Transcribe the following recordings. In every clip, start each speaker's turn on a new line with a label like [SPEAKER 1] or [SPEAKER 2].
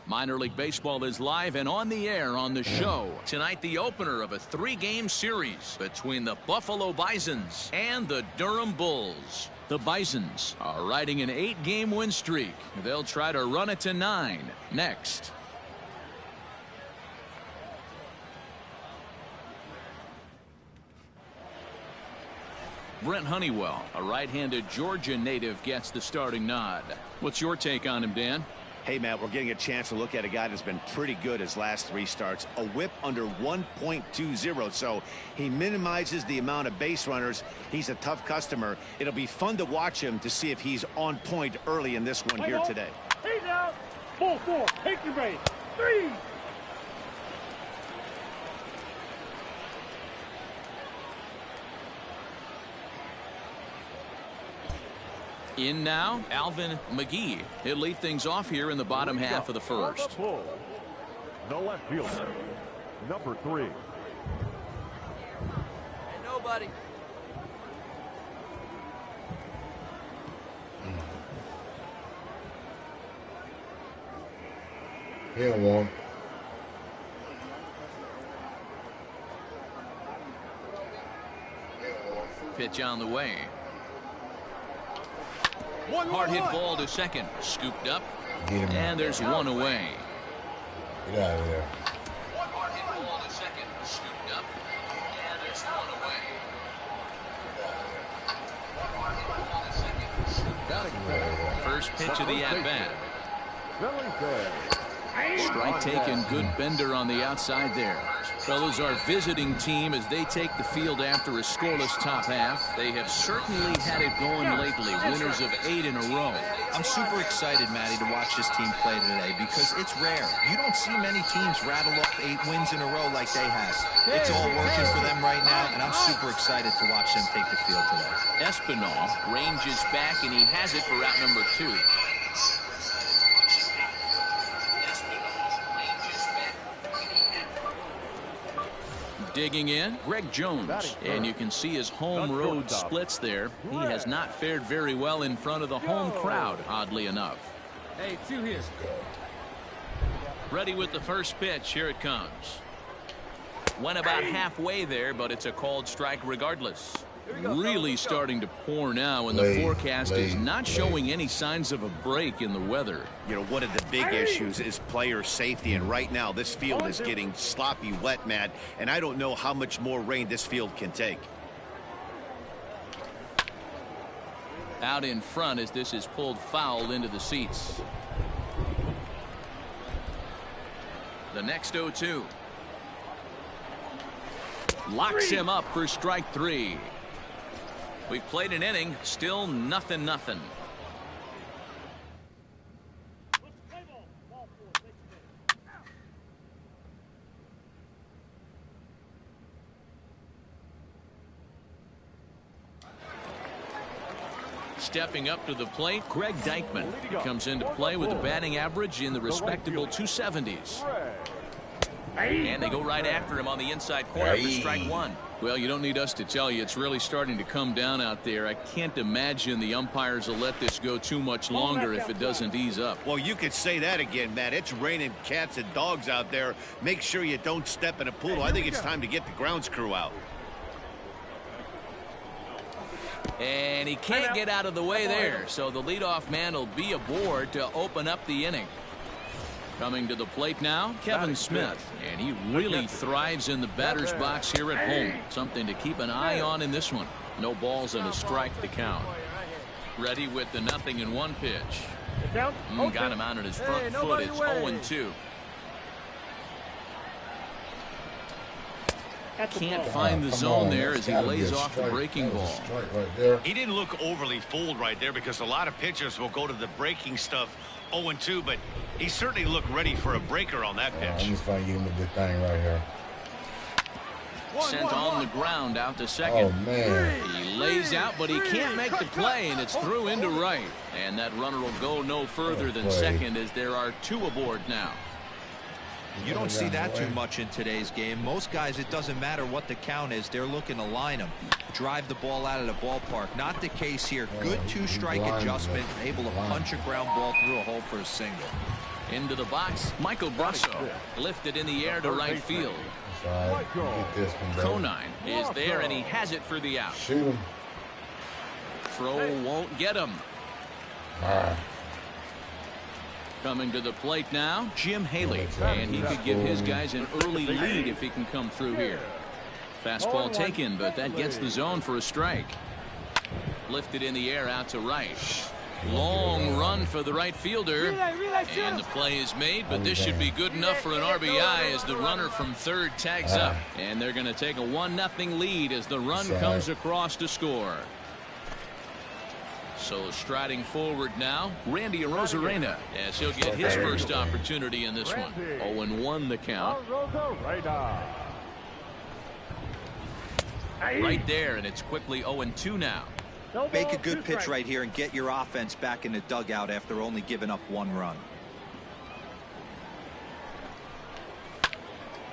[SPEAKER 1] Minor League Baseball is live and on the air on the show. Tonight, the opener of a 3-game series between the Buffalo Bisons and the Durham Bulls. The Bisons are riding an 8-game win streak. They'll try to run it to 9 next. Brent Honeywell, a right-handed Georgia native, gets the starting nod. What's your take on him, Dan?
[SPEAKER 2] Hey, Matt, we're getting a chance to look at a guy that's been pretty good his last 3 starts. A whip under 1.20, so he minimizes the amount of base runners. He's a tough customer. It'll be fun to watch him to see if he's on point early in this one here today.
[SPEAKER 3] He's out. Ball 4. Take your base. 3.
[SPEAKER 1] In now, Alvin McGee. He'll lead things off here in the bottom half of the first.
[SPEAKER 3] The left fielder, number 3.
[SPEAKER 4] Hey, nobody.
[SPEAKER 5] He don't want.
[SPEAKER 1] Pitch on the way. Hard hit ball to second. Scooped up. And there's one away.
[SPEAKER 5] Get out of there.
[SPEAKER 1] Hard hit ball to second. Scooped up. And there's one away. First pitch of the at-bat. Strike taken. Good bender on the outside there. Fellas, our visiting team as they take the field after a scoreless top half. They have certainly had it going lately. Winners of 8 in a row.
[SPEAKER 4] I'm super excited, Matty, to watch this team play today because it's rare. You don't see many teams rattle off 8 wins in a row like they have. It's all working for them right now, and I'm super excited to watch them take the field today.
[SPEAKER 1] Espinal ranges back, and he has it for route number 2. Digging in, Greg Jones, and you can see his home road splits there. He has not fared very well in front of the home crowd, oddly enough.
[SPEAKER 3] Hey, 2 here.
[SPEAKER 1] Ready with the first pitch. Here it comes. Went about halfway there, but it's a called strike regardless. Really starting to pour now, and the forecast is not showing any signs of a break in the weather.
[SPEAKER 2] You know, one of the big issues is player safety, and right now this field is getting sloppy wet, Matt, and I don't know how much more rain this field can take.
[SPEAKER 1] Out in front as this is pulled foul into the seats. The next 0-2. Locks him up for strike 3. We've played an inning, still nothing. Stepping up to the plate, Greg Deichmann. He comes into play with a batting average in the respectable 270s. And they go right after him on the inside corner for strike 1. Well, you don't need us to tell you, it's really starting to come down out there. I can't imagine the umpires will let this go too much longer if it doesn't ease up.
[SPEAKER 2] Well, you could say that again, Matt. It's raining cats and dogs out there. Make sure you don't step in a pool. I think it's time to get the grounds crew out.
[SPEAKER 1] And he can't get out of the way there, so the leadoff man will be aboard to open up the inning. Coming to the plate now, Kevin Smith, and he really thrives in the batter's box here at home. Something to keep an eye on in this one. No balls and a strike to count. Ready with the 0-1 pitch. Got him out on his front foot. It's 0-2. Can't find the zone there as he lays off the breaking ball.
[SPEAKER 2] He didn't look overly fooled right there because a lot of pitchers will go to the breaking stuff 0-2, but he certainly looked ready for a breaker on that pitch.
[SPEAKER 5] I'm just trying to get him with this thing right here.
[SPEAKER 1] Sent on the ground out to second.
[SPEAKER 5] Oh, man.
[SPEAKER 1] He lays out, but he can't make the play, and it's through into right. And that runner will go no further than second as there are 2 aboard now.
[SPEAKER 4] You don't see that too much in today's game. Most guys, it doesn't matter what the count is. They're looking to line them, drive the ball out of the ballpark. Not the case here. Good 2-strike adjustment, able to punch a ground ball through a hole for a single.
[SPEAKER 1] Into the box, Michael Brasso lifted in the air to right field. Conine is there, and he has it for the out.
[SPEAKER 5] Shoot him.
[SPEAKER 1] Throw won't get him. Coming to the plate now, Jim Haley, and he could give his guys an early lead if he can come through here. Fastball taken, but that gets the zone for a strike. Lifted in the air out to right. Long run for the right fielder, and the play is made, but this should be good enough for an RBI as the runner from third tags up, and they're going to take a 1-0 lead as the run comes across to score. So striding forward now, Randy Arozarena, as he'll get his first opportunity in this one. 0-1 the count. Right there, and it's quickly 0-2 now.
[SPEAKER 4] Make a good pitch right here and get your offense back in the dugout after only giving up 1 run.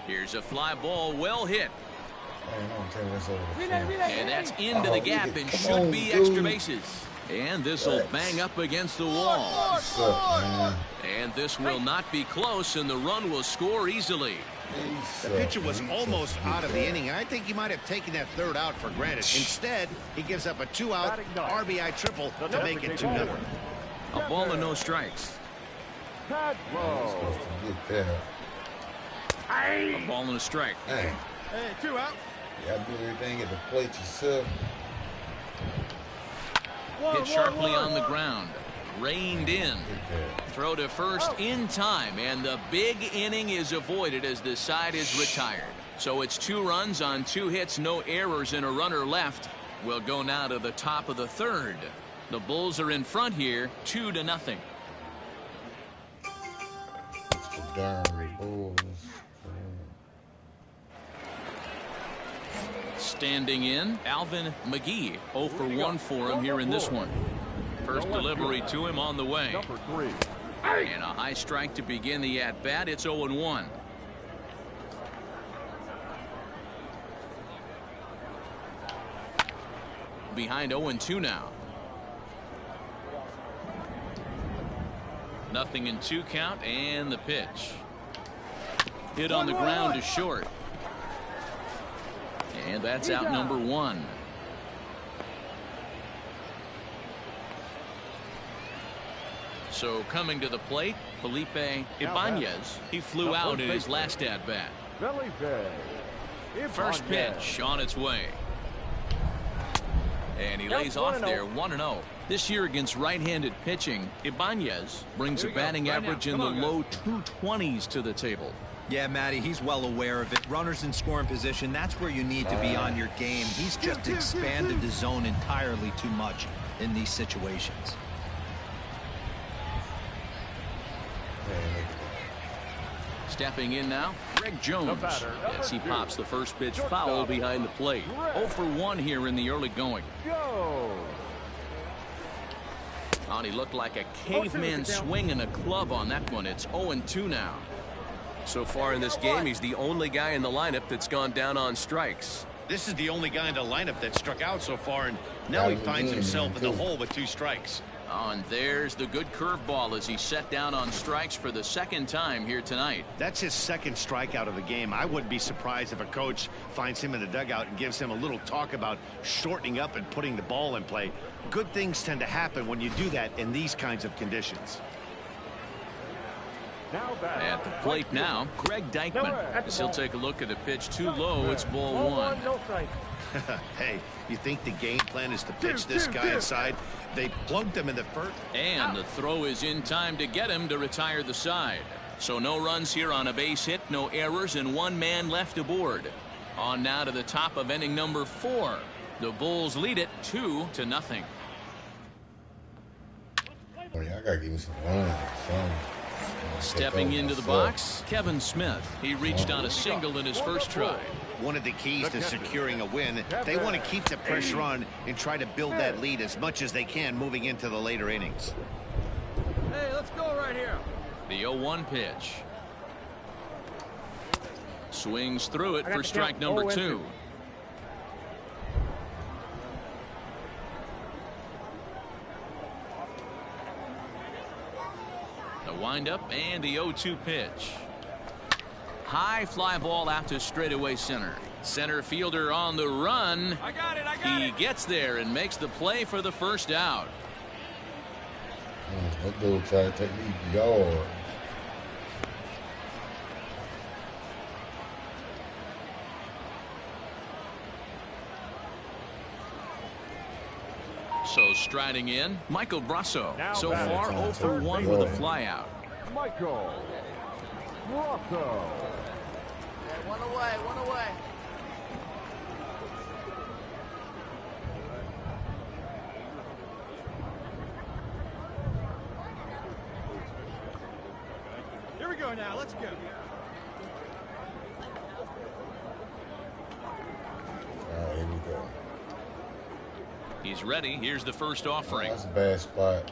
[SPEAKER 1] Here's a fly ball, well hit. And that's into the gap and should be extra bases. And this will bang up against the wall. And this will not be close, and the run will score easily.
[SPEAKER 2] The pitcher was almost out of the inning, and I think he might have taken that third out for granted. Instead, he gives up a 2-out RBI triple to make it 2-0.
[SPEAKER 1] A ball and no strikes. A ball and a strike.
[SPEAKER 5] Hey,
[SPEAKER 3] 2 out.
[SPEAKER 5] you gotta do everything at the plate yourself.
[SPEAKER 1] Hit sharply on the ground. Reined in. Throw to first in time, and the big inning is avoided as the side is retired. So it's 2 runs on 2 hits, no errors, and a runner left. We'll go now to the top of the 3rd. The Bulls are in front here, 2-0.
[SPEAKER 5] Darn Bulls.
[SPEAKER 1] Standing in, Alvin McGee. 0 for 1 for him here in this one. First delivery to him on the way.
[SPEAKER 3] Number 3.
[SPEAKER 1] And a high strike to begin the at-bat. It's 0-1. Behind 0-2 now. 0-2 count, and the pitch. Hit on the ground to short. And that's out number 1. So coming to the plate, Felipe Ibanez. He flew out in his last at-bat. First pitch on its way. And he lays off there, 1-0. This year against right-handed pitching, Ibanez brings a batting average in the low 220s to the table.
[SPEAKER 4] Yeah, Matty, he's well aware of it. Runners in scoring position, that's where you need to be on your game. He's just expanded the zone entirely too much in these situations.
[SPEAKER 1] Stepping in now, Greg Jones, as he pops the first pitch foul behind the plate. 0 for 1 here in the early going. Oh, he looked like a caveman swinging a club on that one. It's 0-2 now.
[SPEAKER 6] So far in this game, he's the only guy in the lineup that's gone down on strikes.
[SPEAKER 2] This is the only guy in the lineup that struck out so far, and now he finds himself in the hole with 2 strikes.
[SPEAKER 1] Oh, and there's the good curveball as he's set down on strikes for the 2nd time here tonight.
[SPEAKER 2] That's his 2nd strikeout of the game. I wouldn't be surprised if a coach finds him in the dugout and gives him a little talk about shortening up and putting the ball in play. Good things tend to happen when you do that in these kinds of conditions.
[SPEAKER 1] At the plate now, Greg Deichmann. As he'll take a look at a pitch too low. It's ball 1.
[SPEAKER 2] Hey, you think the game plan is to pitch this guy inside? They plugged him in the first.
[SPEAKER 1] And the throw is in time to get him to retire the side. So no runs here on a base hit, no errors, and 1 man left aboard. On now to the top of inning number 4. The Bulls lead it 2-0.
[SPEAKER 5] Oh, yeah, I gotta give me some runs.
[SPEAKER 1] Stepping into the box, Kevin Smith. He reached on a single in his first try.
[SPEAKER 2] One of the keys to securing a win, they want to keep the pressure on and try to build that lead as much as they can moving into the later innings.
[SPEAKER 3] Hey, let's go right here.
[SPEAKER 1] The 0-1 pitch. Swings through it for strike number 2. The windup and the 0-2 pitch. High fly ball out to straightaway center. Center fielder on the run.
[SPEAKER 3] I got it.
[SPEAKER 1] He gets there and makes the play for the first out.
[SPEAKER 5] That dude tried to take me yard.
[SPEAKER 1] So striding in, Michael Brasso. So far 0 for 1 with a flyout.
[SPEAKER 3] Michael Brasso.
[SPEAKER 7] One away.
[SPEAKER 3] Here we go now. Let's go.
[SPEAKER 5] All right, here we go.
[SPEAKER 1] He's ready. Here's the first offering.
[SPEAKER 5] That's a bad spot.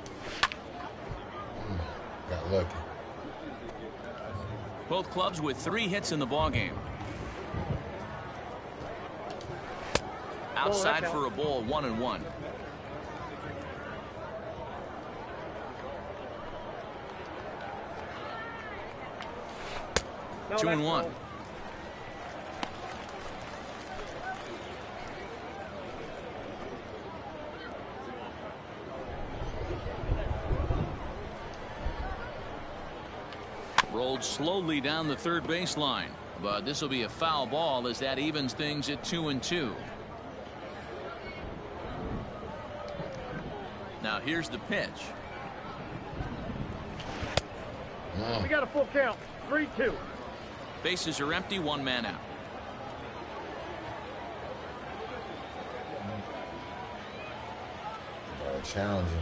[SPEAKER 5] Got lucky.
[SPEAKER 1] Both clubs with 3 hits in the ballgame. Outside for a ball, 1-1. No, 2-1. Rolled slowly down the third baseline, but this will be a foul ball as that evens things at 2-2. Now here's the pitch.
[SPEAKER 3] We got a full count. 3-2.
[SPEAKER 1] Bases are empty, 1 man out.
[SPEAKER 5] challenging.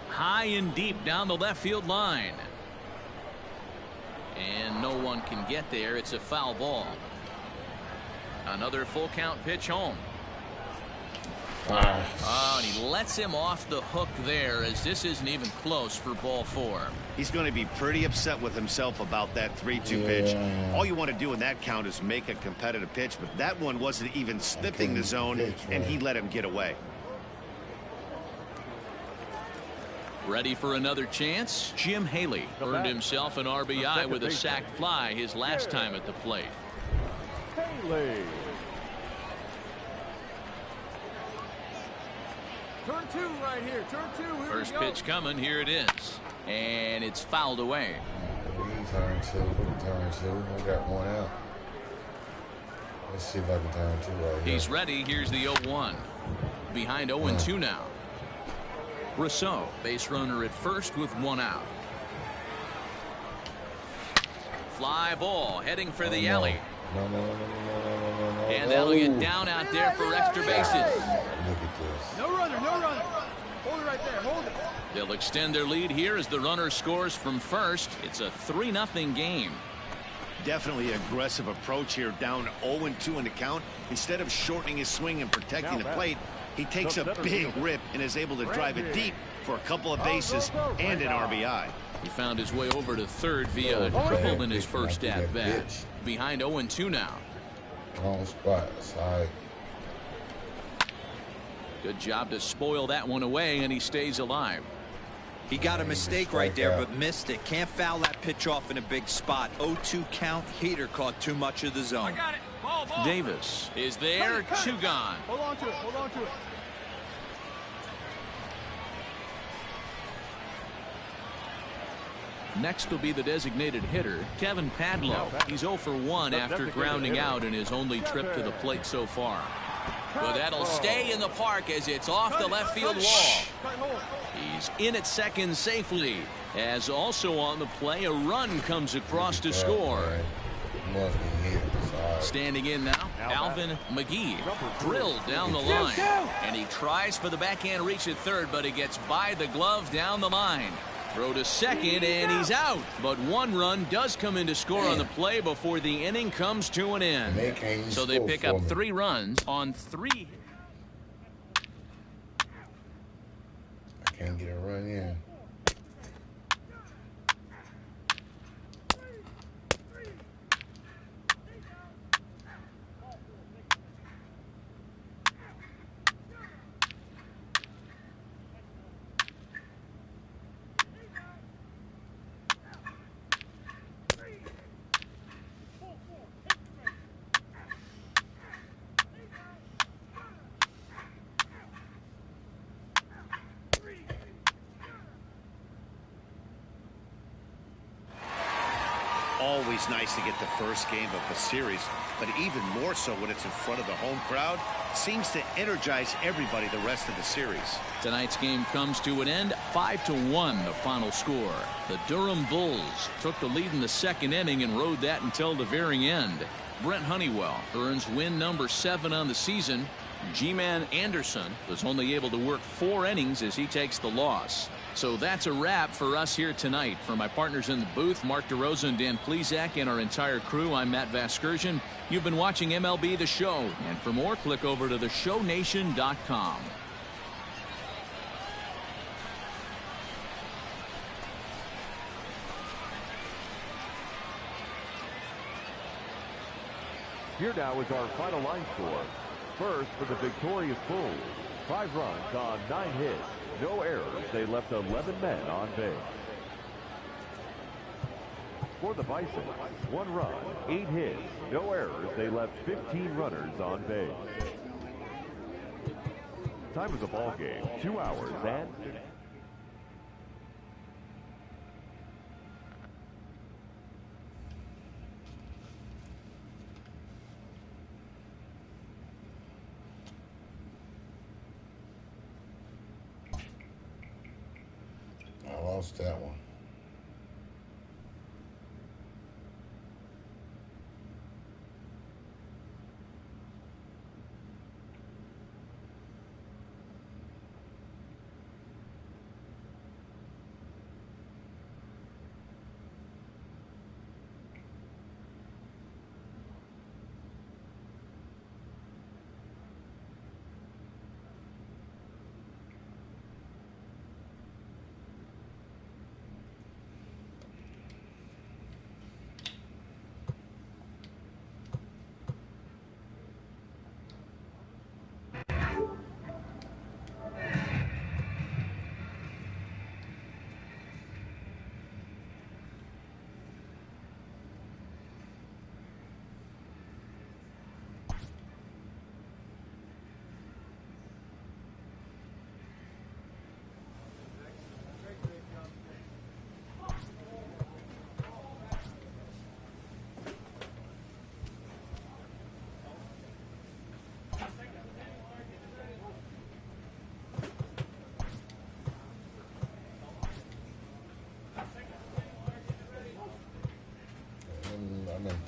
[SPEAKER 1] High and deep down the left field line. And no one can get there. It's a foul ball. Another full count pitch home. Oh, and he lets him off the hook there, as this isn't even close for ball 4.
[SPEAKER 2] He's going to be pretty upset with himself about that 3-2 pitch. All you want to do in that count is make a competitive pitch, but that one wasn't even sniffing the zone, and he let him get away.
[SPEAKER 1] Ready for another chance? Jim Haley earned himself an RBI with a sac fly his last time at the plate.
[SPEAKER 3] Haley.
[SPEAKER 7] Turn 2 right here. Turn 2. Here
[SPEAKER 1] First
[SPEAKER 7] we go.
[SPEAKER 1] pitch coming. Here it is. And it's fouled away.
[SPEAKER 5] Turn 2. Turn 2. I got one out. Let's see if I can turn 2 right here.
[SPEAKER 1] He's ready. Here's the 0-1. Behind 0-2 now. Rousseau, base runner at first with 1 out. Fly ball heading for the alley.
[SPEAKER 5] No.
[SPEAKER 1] And that'll get down out there for extra bases.
[SPEAKER 5] Look at this.
[SPEAKER 7] No runner. No runner. Hold it right there. Hold it.
[SPEAKER 1] They'll extend their lead here as the runner scores from first. It's a 3-0 game.
[SPEAKER 2] Definitely aggressive approach here, down 0-2 in the count. Instead of shortening his swing and protecting the plate, he takes a big rip and is able to drive it deep for a couple of bases and an RBI.
[SPEAKER 1] He found his way over to third via a triple in his first at bat. Behind 0-2 now.
[SPEAKER 5] Wrong spot. Side.
[SPEAKER 1] Good job to spoil that one away, and he stays alive.
[SPEAKER 4] He got a mistake right there, but missed it. Can't foul that pitch off in a big spot. 0-2 count. Heater caught too much of the zone.
[SPEAKER 7] I got it. Ball.
[SPEAKER 1] Davis is there. 2 gone.
[SPEAKER 3] Hold on to it. Hold on to it.
[SPEAKER 1] Next will be the designated hitter, Kevin Padlo. He's 0 for 1 after grounding out in his only trip to the plate so far. But that'll stay in the park as it's off the left field wall. He's in at second safely, as also on the play a run comes across to score. Standing in now, Alvin McGee drilled down the line, and he tries for the backhand reach at third, but he gets by the glove down the line. Throw to second, and he's out. But 1 run does come in to score on the play before the inning comes to an end. So they pick up 3 runs on 3.
[SPEAKER 5] I can't get a run in.
[SPEAKER 2] Always nice to get the first game of the series, but even more so when it's in front of the home crowd. Seems to energize everybody the rest of the series.
[SPEAKER 1] Tonight's game comes to an end. 5-1 the final score. The Durham Bulls took the lead in the second inning and rode that until the very end. Brent Honeywell earns win number 7 on the season. G-Man Anderson was only able to work 4 innings as he takes the loss. So that's a wrap for us here tonight. For my partners in the booth, Mark DeRosa and Dan Plesac, and our entire crew, I'm Matt Vasgersian. You've been watching MLB The Show. And for more, click over to theshownation.com.
[SPEAKER 3] Here now is our final line score. First for the victorious Bulls. 5 runs on 9 hits. No errors. They left 11 men on base. For the Bisons, 1 run, 8 hits. No errors. They left 15 runners on base. Time of the ball game, 2 hours and...
[SPEAKER 5] I lost that one.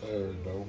[SPEAKER 5] There we go.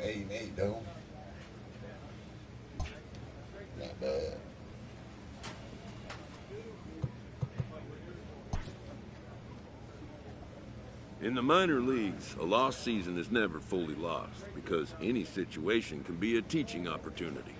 [SPEAKER 5] Eight and 8 though. Not bad.
[SPEAKER 8] In the minor leagues, a lost season is never fully lost because any situation can be a teaching opportunity.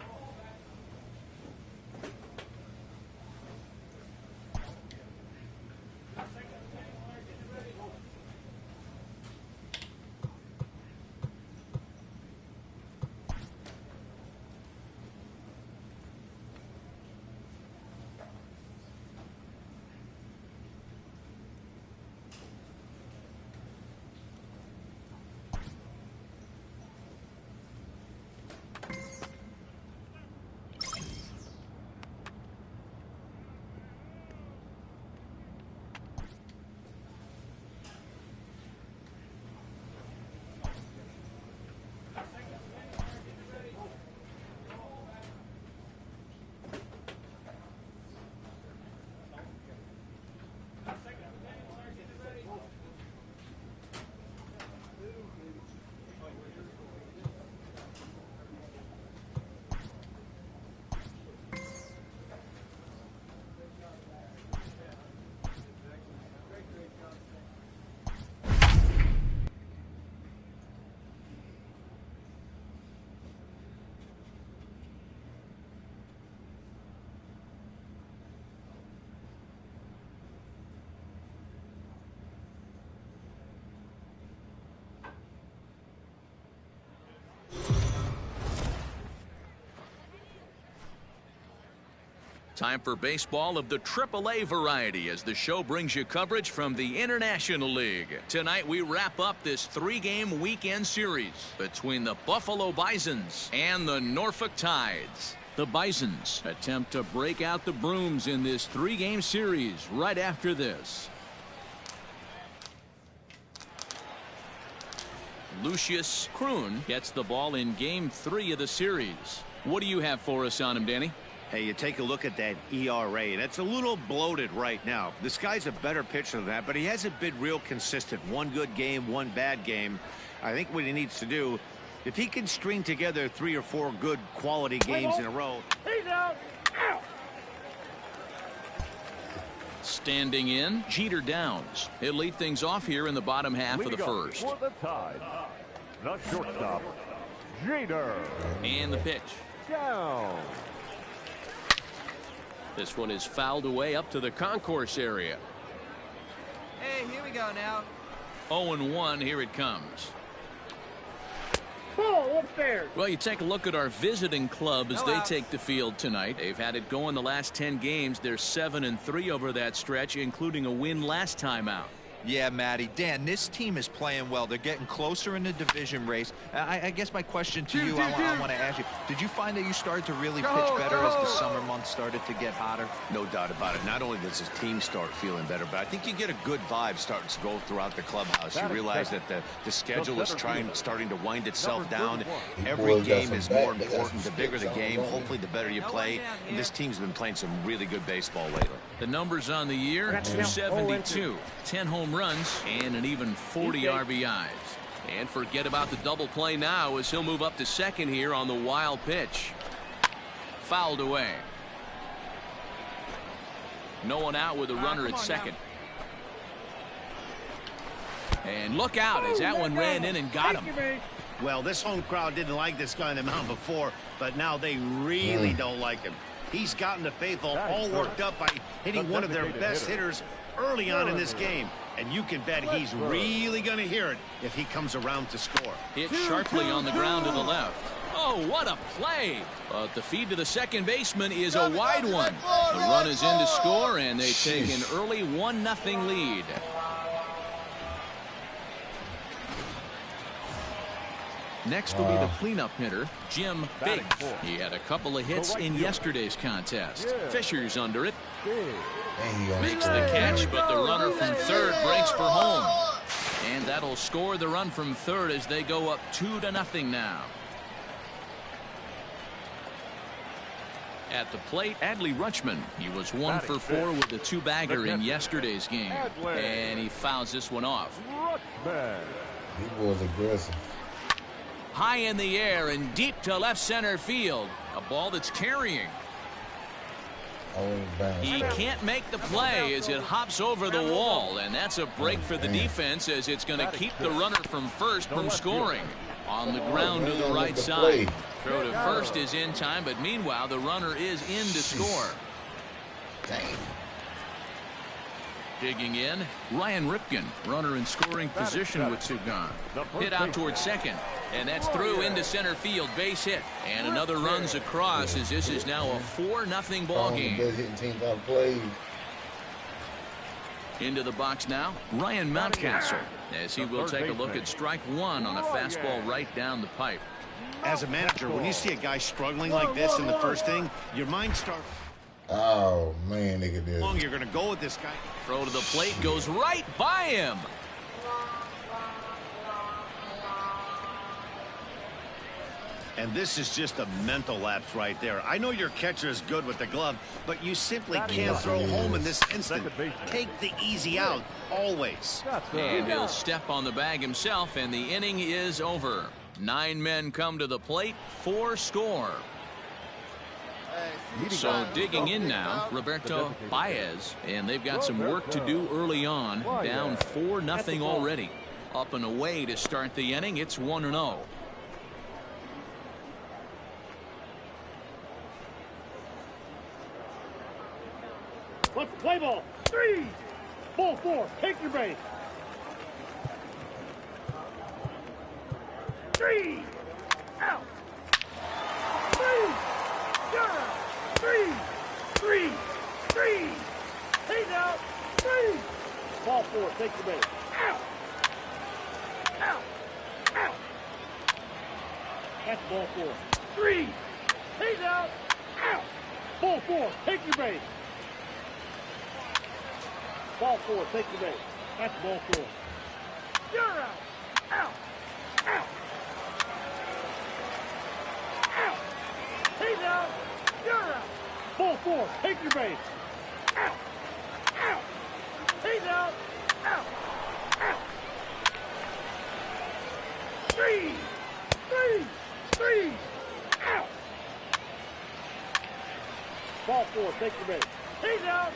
[SPEAKER 1] Time for baseball of the AAA variety as the show brings you coverage from the International League. Tonight we wrap up this three-game weekend series between the Buffalo Bisons and the Norfolk Tides. The Bisons attempt to break out the brooms in this three-game series right after this. Lucius Kroon gets the ball in game 3 of the series. What do you have for us on him, Danny?
[SPEAKER 2] Hey, you take a look at that ERA, and it's a little bloated right now. This guy's a better pitcher than that, but he hasn't been real consistent. One good game, one bad game. I think what he needs to do, if he can string together 3 or 4 good quality games in a row.
[SPEAKER 7] He's out. Ow.
[SPEAKER 1] Standing in, Jeter Downs. He'll lead things off here in the bottom half of the first.
[SPEAKER 3] For the Tide, the shortstop, Jeter.
[SPEAKER 1] And the pitch.
[SPEAKER 3] Down.
[SPEAKER 6] This one is fouled away up to the concourse area.
[SPEAKER 9] Hey, here we go now.
[SPEAKER 1] 0-1, here it comes.
[SPEAKER 7] Ball upstairs.
[SPEAKER 1] Well, you take a look at our visiting club as
[SPEAKER 9] No
[SPEAKER 1] they
[SPEAKER 9] outs.
[SPEAKER 1] take the field tonight. They've had it going the last 10 games. They're 7-3 over that stretch, including a win last time out.
[SPEAKER 4] Yeah, Matty. Dan, this team is playing well. They're getting closer in the division race. I guess my question to you, I want to ask you, did you find that you started to really pitch better as the summer months started to get hotter?
[SPEAKER 2] No doubt about it. Not only does his team start feeling better, but I think you get a good vibe starting to go throughout the clubhouse. You realize that the schedule is starting to wind itself down. Every
[SPEAKER 5] Boys got
[SPEAKER 2] game
[SPEAKER 5] some
[SPEAKER 2] is
[SPEAKER 5] bat-
[SPEAKER 2] more
[SPEAKER 5] they got
[SPEAKER 2] important.
[SPEAKER 5] some
[SPEAKER 2] The bigger the
[SPEAKER 5] sticks on
[SPEAKER 2] game,
[SPEAKER 5] them.
[SPEAKER 2] hopefully the better you play. And this team's been playing some really good baseball lately.
[SPEAKER 1] The numbers on the year, 272, 10 home runs, and an even 40 RBIs. And forget about the double play now as he'll move up to second here on the wild pitch. Fouled away. No one out with a runner at second. And look out as that one ran in and got him.
[SPEAKER 2] Well, this home crowd didn't like this guy on the mound before, but now they really don't like him. He's gotten the faithful all worked up by hitting one of their best hitters early on in this game. And you can bet he's really going to hear it if he comes around to score.
[SPEAKER 1] Hit sharply on the ground to the left. Oh, what a play. But the feed to the second baseman is a wide one. The run is in to score, and they take an early 1-0 lead. Next will be the cleanup hitter, Jim Biggs. He had a couple of hits in yesterday's contest. Fisher's under it. Makes the catch, but the runner from third breaks for home. And that'll score the run from third as they go up 2-0 now. At the plate, Adley Rutschman. He was 1 for 4 with a 2-bagger in yesterday's game. And he fouls this one off.
[SPEAKER 5] He was aggressive.
[SPEAKER 1] High in the air and deep to left center field. A ball that's carrying. He can't make the play as it hops over the wall, and that's a break for the defense as it's going to keep the runner from first from scoring. On the ground to the right side. Throw to first is in time, but meanwhile the runner is in to score. Digging in, Ryan Ripken, runner in scoring position with two gone. Hit out towards second, and that's through into center field, base hit. And another runs across as this is now a 4-0 ball game. Into the box now, Ryan Mountcastle, as he will take a look at strike one on a fastball right down the pipe.
[SPEAKER 2] As a manager, when you see a guy struggling like this in the first inning, your mind starts.
[SPEAKER 5] Oh, man, look at this.
[SPEAKER 2] How long you're going to go with this guy?
[SPEAKER 1] Throw to the plate goes right by him.
[SPEAKER 2] And this is just a mental lapse right there. I know your catcher is good with the glove, but you simply can't throw home in this instant. Take the easy out, always.
[SPEAKER 1] And he'll step on the bag himself, and the inning is over. 9 men come to the plate, 4 score. So digging in now, Roberto Baez, and they've got some work to do early on, down 4-0 already. Up and away to start the inning, it's 1-0.
[SPEAKER 7] Let's play ball. 3. Ball 4. Take your base. 3. Out. 3. You're out. 3. He's out. 3. Ball 4. Take your base. Out. That's ball 4. 3. He's out. Ball 4. Take your base. Ball 4, take the base. That's ball 4. You're out. He's out. You're out. Ball 4, take your base. He's out. 3. Out. Ball 4, take your base. He's out.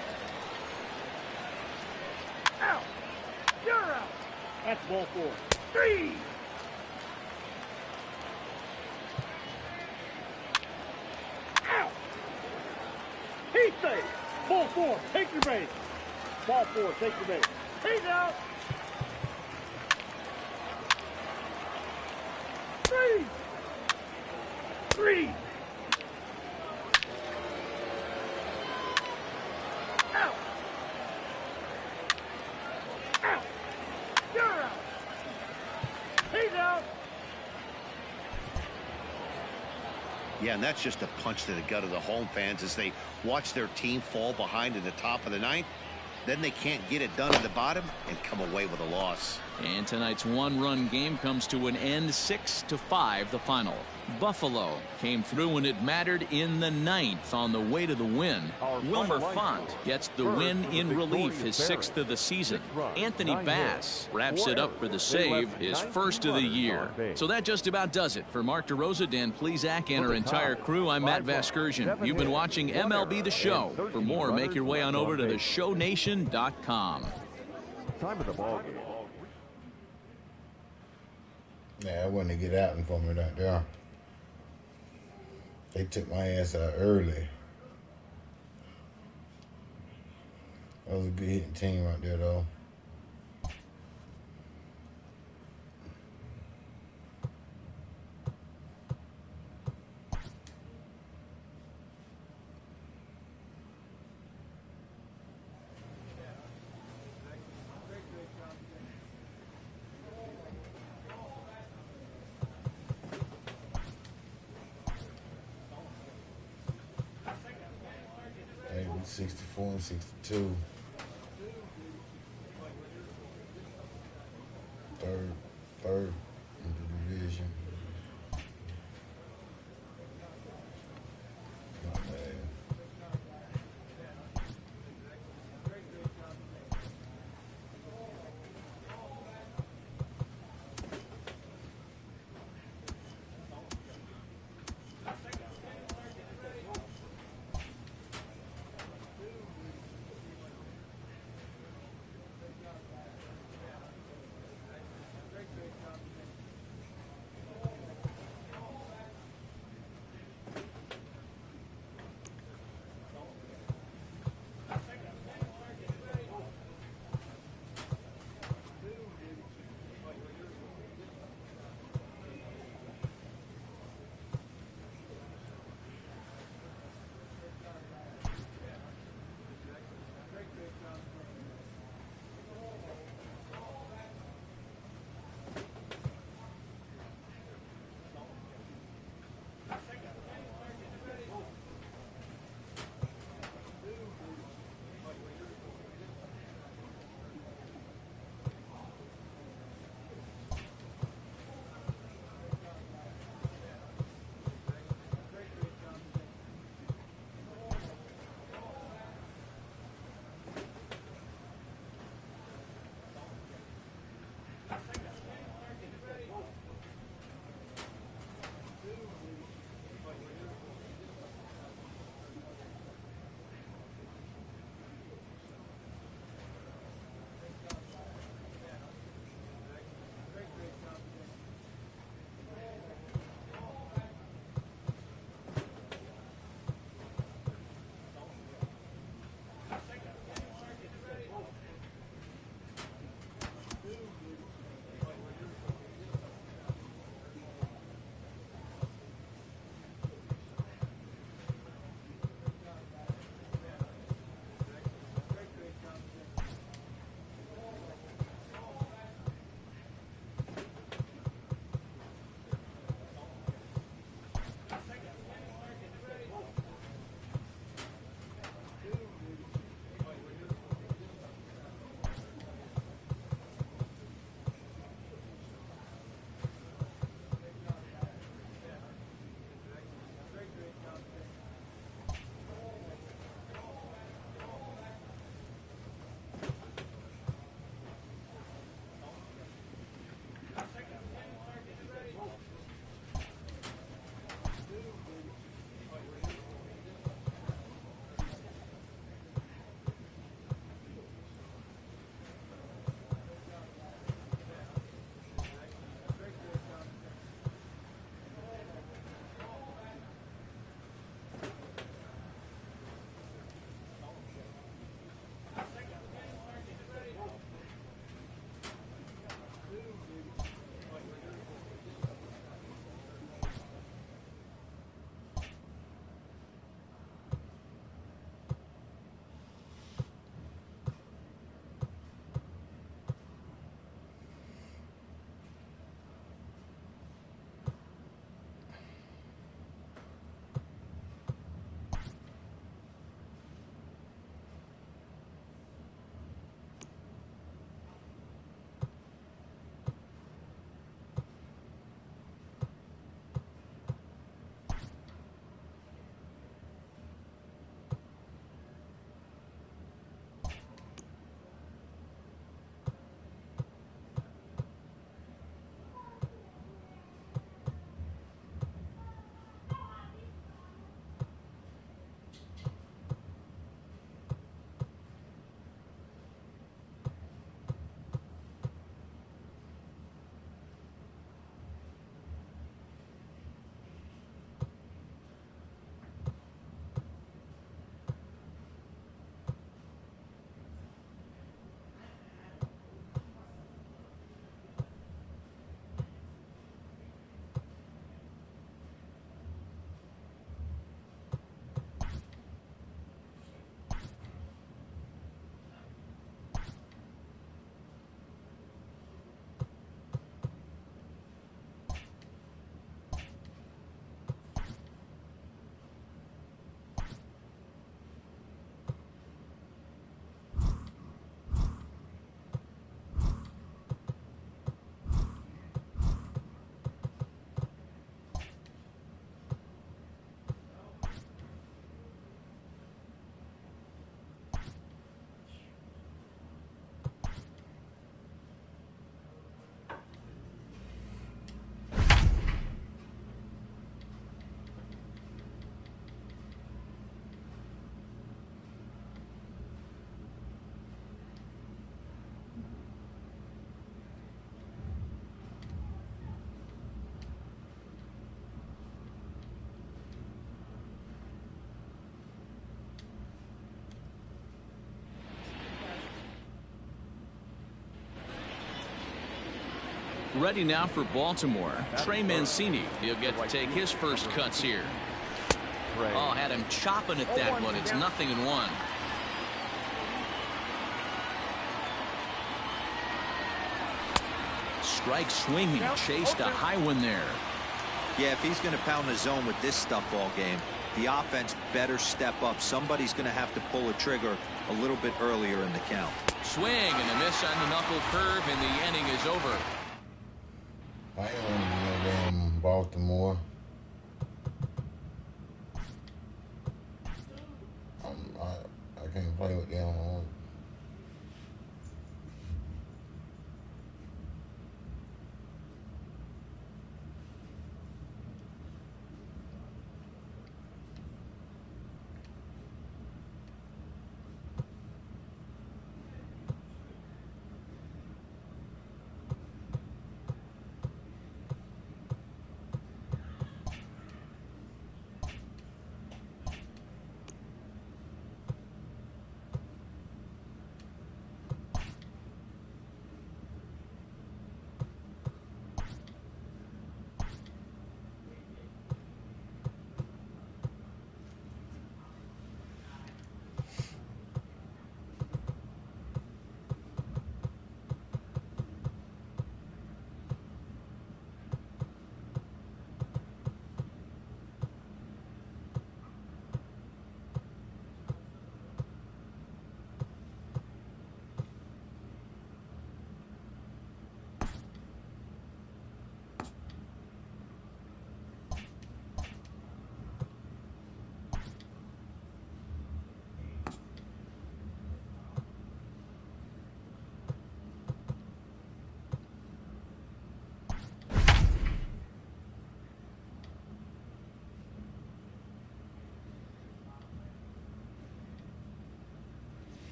[SPEAKER 7] You're out. That's ball 4. 3. Out. He's safe. Ball 4. Take your base. Ball 4. Take your base. He's out. 3. Out. You're out. He's out.
[SPEAKER 2] Yeah, and that's just a punch to the gut of the home fans as they watch their team fall behind in the top of the ninth. Then they can't get it done in the bottom and come away with a loss.
[SPEAKER 1] And tonight's one-run game comes to an end, 6-5 the final. Buffalo came through when it mattered in the 9th on the way to the win. Wilmer Font gets the win in relief, his 6th of the season. Anthony Bass wraps it up for the save, his 1st of the year. So that just about does it. For Mark DeRosa, Dan Plesac, and our entire crew, I'm Matt Vasgersian. You've been watching MLB The Show. For more, make your way on over to theshownation.com.
[SPEAKER 3] Time of the ball game.
[SPEAKER 5] Yeah, I wanted to get out and for me right there. They took my ass out early. That was a good hitting team right there, though. Hey, we 64 and 62. Third in the division. Not bad.
[SPEAKER 1] Ready now for Baltimore, Trey Mancini. He'll get to take his first cuts here. Oh, had him chopping at that one. It's 0-1. Strike swinging, chased a high one there.
[SPEAKER 4] Yeah, if he's going to pound the zone with this stuff all game, the offense better step up. Somebody's going to have to pull a trigger a little bit earlier in the count.
[SPEAKER 1] Swing and a miss on the knuckle curve, and the inning is over.
[SPEAKER 5] I ain't on Baltimore. I can't play with them.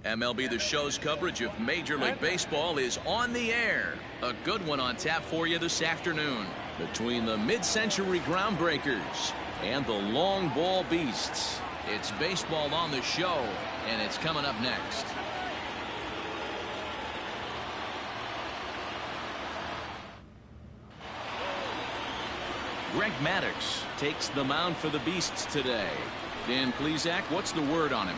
[SPEAKER 1] MLB The Show's coverage of Major League Baseball is on the air. A good one on tap for you this afternoon. Between the mid-century groundbreakers and the long ball beasts, it's baseball on the show, and it's coming up next. Greg Maddux takes the mound for the Beasts today. Dan Plesac, what's the word on him?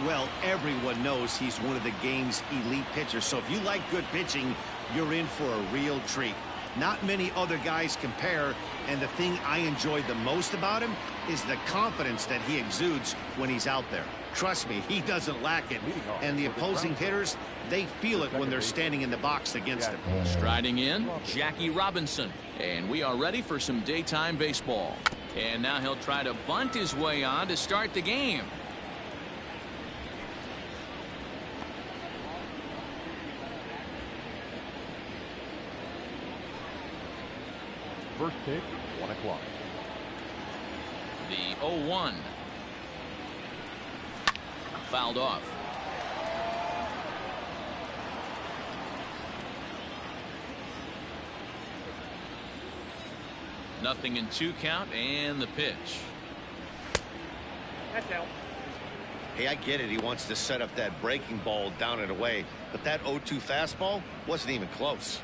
[SPEAKER 2] Well, everyone knows he's one of the game's elite pitchers. So if you like good pitching, you're in for a real treat. Not many other guys compare, and the thing I enjoy the most about him is the confidence that he exudes when he's out there. Trust me, he doesn't lack it. And the opposing hitters, they feel it when they're standing in the box against him.
[SPEAKER 1] Striding in, Jackie Robinson. And we are ready for some daytime baseball. And now he'll try to bunt his way on to start the game.
[SPEAKER 3] First pitch, 1 o'clock.
[SPEAKER 1] The 0-1. Fouled off. Nothing in 2 count, and the pitch.
[SPEAKER 7] That's out.
[SPEAKER 2] Hey, I get it. He wants to set up that breaking ball down and away, but that 0-2 fastball wasn't even close.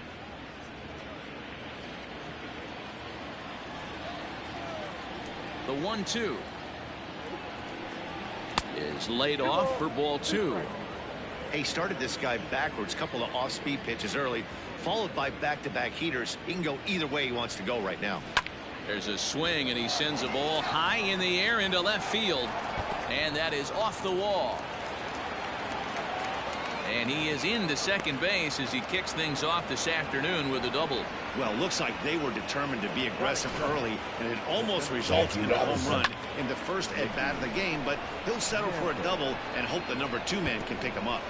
[SPEAKER 1] The 1-2 is laid off for ball 2.
[SPEAKER 2] He started this guy backwards, couple of off-speed pitches early, followed by back-to-back heaters. He can go either way he wants to go right now.
[SPEAKER 1] There's a swing, and he sends a ball high in the air into left field, and that is off the wall. And he is into second base as he kicks things off this afternoon with a double.
[SPEAKER 2] Well, looks like they were determined to be aggressive early, and it almost results in a home run in the first at-bat of the game, but he'll settle for a double and hope the number 2 man can pick him up.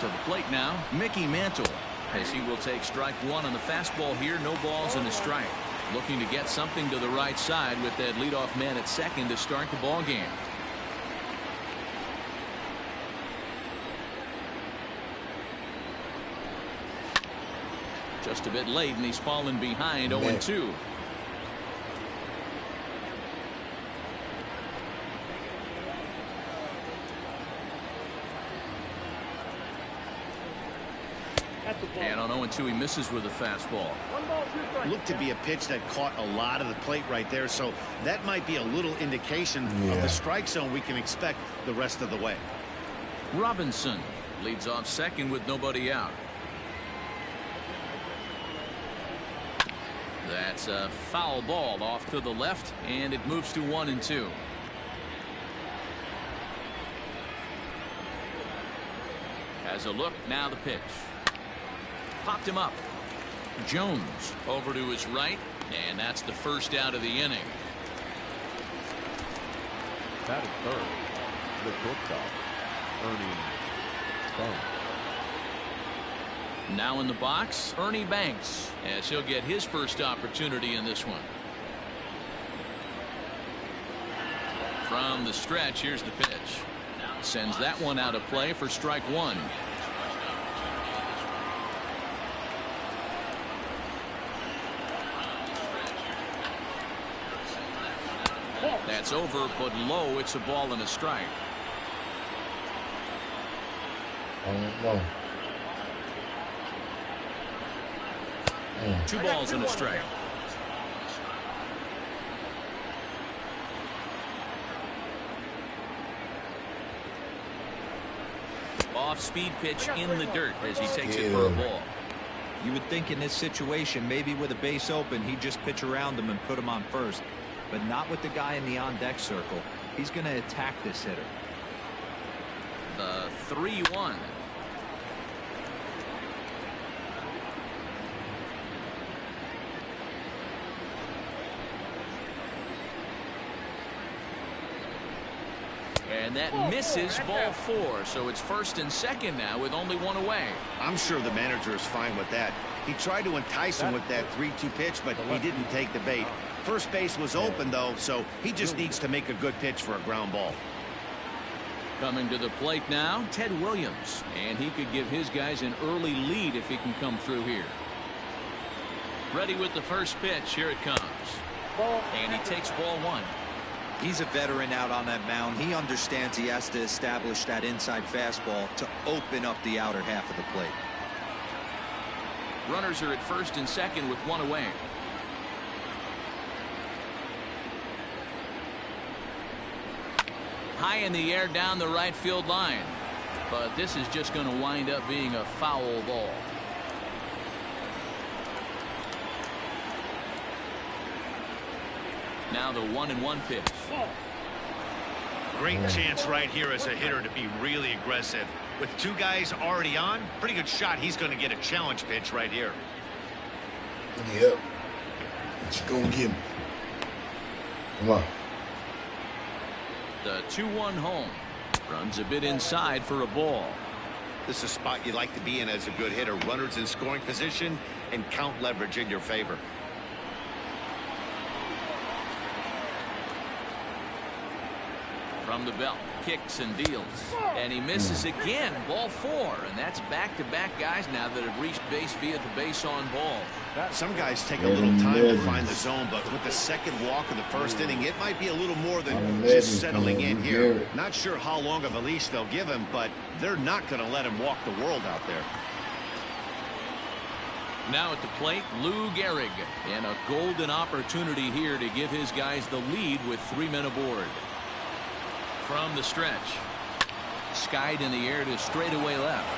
[SPEAKER 1] To the plate now, Mickey Mantle, as he will take strike 1 on the fastball here. No balls and a strike. Looking to get something to the right side with that leadoff man at second to start the ball game. Just a bit late, and he's fallen behind 0-2. And on 0-2, he misses with a fastball.
[SPEAKER 2] Looked to be a pitch that caught a lot of the plate right there, so that might be a little indication of the strike zone we can expect the rest of the way.
[SPEAKER 1] Robinson leads off second with nobody out. That's a foul ball off to the left, and it moves to 1-2. Has a look, now the pitch. Popped him up. Jones over to his right, and that's the first out of the inning.
[SPEAKER 3] That is third. The shortstop, Ernie Banks.
[SPEAKER 1] Now in the box, Ernie Banks, as he'll get his first opportunity in this one. From the stretch, here's the pitch. Sends that one out of play for strike one. That's over, but low. It's a ball and a strike.
[SPEAKER 5] No.
[SPEAKER 1] 2 balls and a strike. Off-speed pitch in the dirt as he takes it for a ball.
[SPEAKER 4] You would think in this situation, maybe with a base open, he'd just pitch around him and put him on first. But not with the guy in the on-deck circle. He's going to attack this hitter.
[SPEAKER 1] The 3-1. And that misses, ball 4. So it's first and second now with only 1 away.
[SPEAKER 2] I'm sure the manager is fine with that. He tried to entice him with that 3-2 pitch, but he didn't take the bait. First base was open, though, so he just needs to make a good pitch for a ground ball.
[SPEAKER 1] Coming to the plate now, Ted Williams. And he could give his guys an early lead if he can come through here. Ready with the first pitch. Here it comes. And he takes ball 1.
[SPEAKER 4] He's a veteran out on that mound. He understands he has to establish that inside fastball to open up the outer half of the plate.
[SPEAKER 1] Runners are at first and second with 1 away. High in the air down the right field line. But this is just going to wind up being a foul ball. Now the 1-1 pitch.
[SPEAKER 2] Great chance right here as a hitter to be really aggressive. With 2 guys already on, pretty good shot. He's going to get a challenge pitch right here.
[SPEAKER 5] Yep. Let's go get him. Come on.
[SPEAKER 1] The 2-1 home. Runs a bit inside for a ball.
[SPEAKER 2] This is a spot you like to be in as a good hitter. Runners in scoring position and count leverage in your favor.
[SPEAKER 1] From the belt, kicks and deals. And he misses again. Ball 4. And that's back-to-back guys now that have reached base via the base on ball.
[SPEAKER 2] Some guys take a little time to find the zone, but with the second walk of the first inning, it might be a little more than just settling in here. Not sure how long of a leash they'll give him, but they're not going to let him walk the world out there.
[SPEAKER 1] Now at the plate, Lou Gehrig. And a golden opportunity here to give his guys the lead with 3 men aboard. From the stretch. Skied in the air to straightaway left.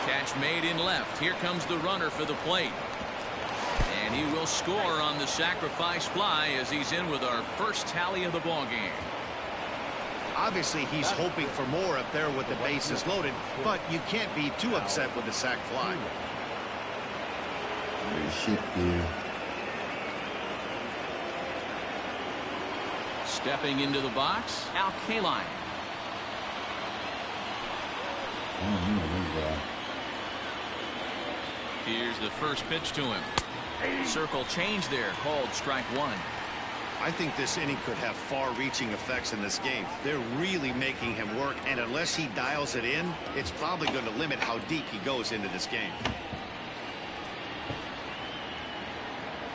[SPEAKER 1] Catch made in left. Here comes the runner for the plate. And he will score on the sacrifice fly as he's in with our first tally of the ball game.
[SPEAKER 2] Obviously, he's hoping for more up there with the bases loaded, but you can't be too upset with the sac fly.
[SPEAKER 5] Shit, dude.
[SPEAKER 1] Stepping into the box, Al Kaline. Here's the first pitch to him. Circle change there, called strike 1.
[SPEAKER 2] I think this inning could have far-reaching effects in this game. They're really making him work, and unless he dials it in, it's probably going to limit how deep he goes into this game.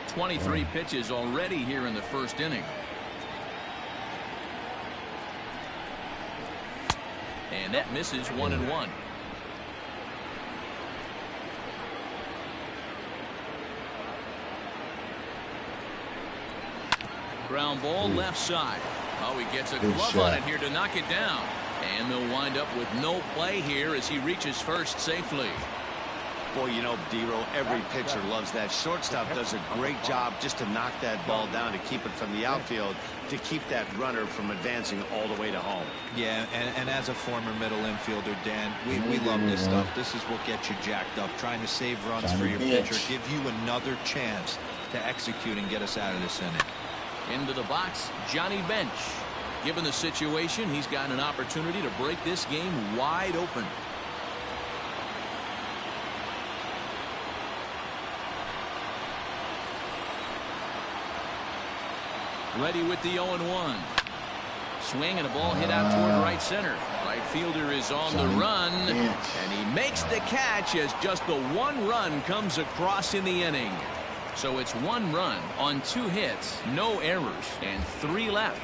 [SPEAKER 1] 23 pitches already here in the first inning. And that misses 1-1. Ground ball left side. Oh, he gets a glove on it here to knock it down. And they'll wind up with no play here as he reaches first safely.
[SPEAKER 2] Boy, you know, D-Row, every pitcher loves that. Shortstop does a great job just to knock that ball down, to keep it from the outfield, to keep that runner from advancing all the way to home.
[SPEAKER 4] Yeah, and as a former middle infielder, Dan, we love this stuff. This is what gets you jacked up, trying to save runs for your pitcher, give you another chance to execute and get us out of this inning.
[SPEAKER 1] Into the box, Johnny Bench. Given the situation, he's got an opportunity to break this game wide open. Ready with the 0-1. Swing and a ball hit out toward right center. Right fielder is on the run, and he makes the catch as just the one run comes across in the inning. So it's 1 run on 2 hits, no errors, and 3 left.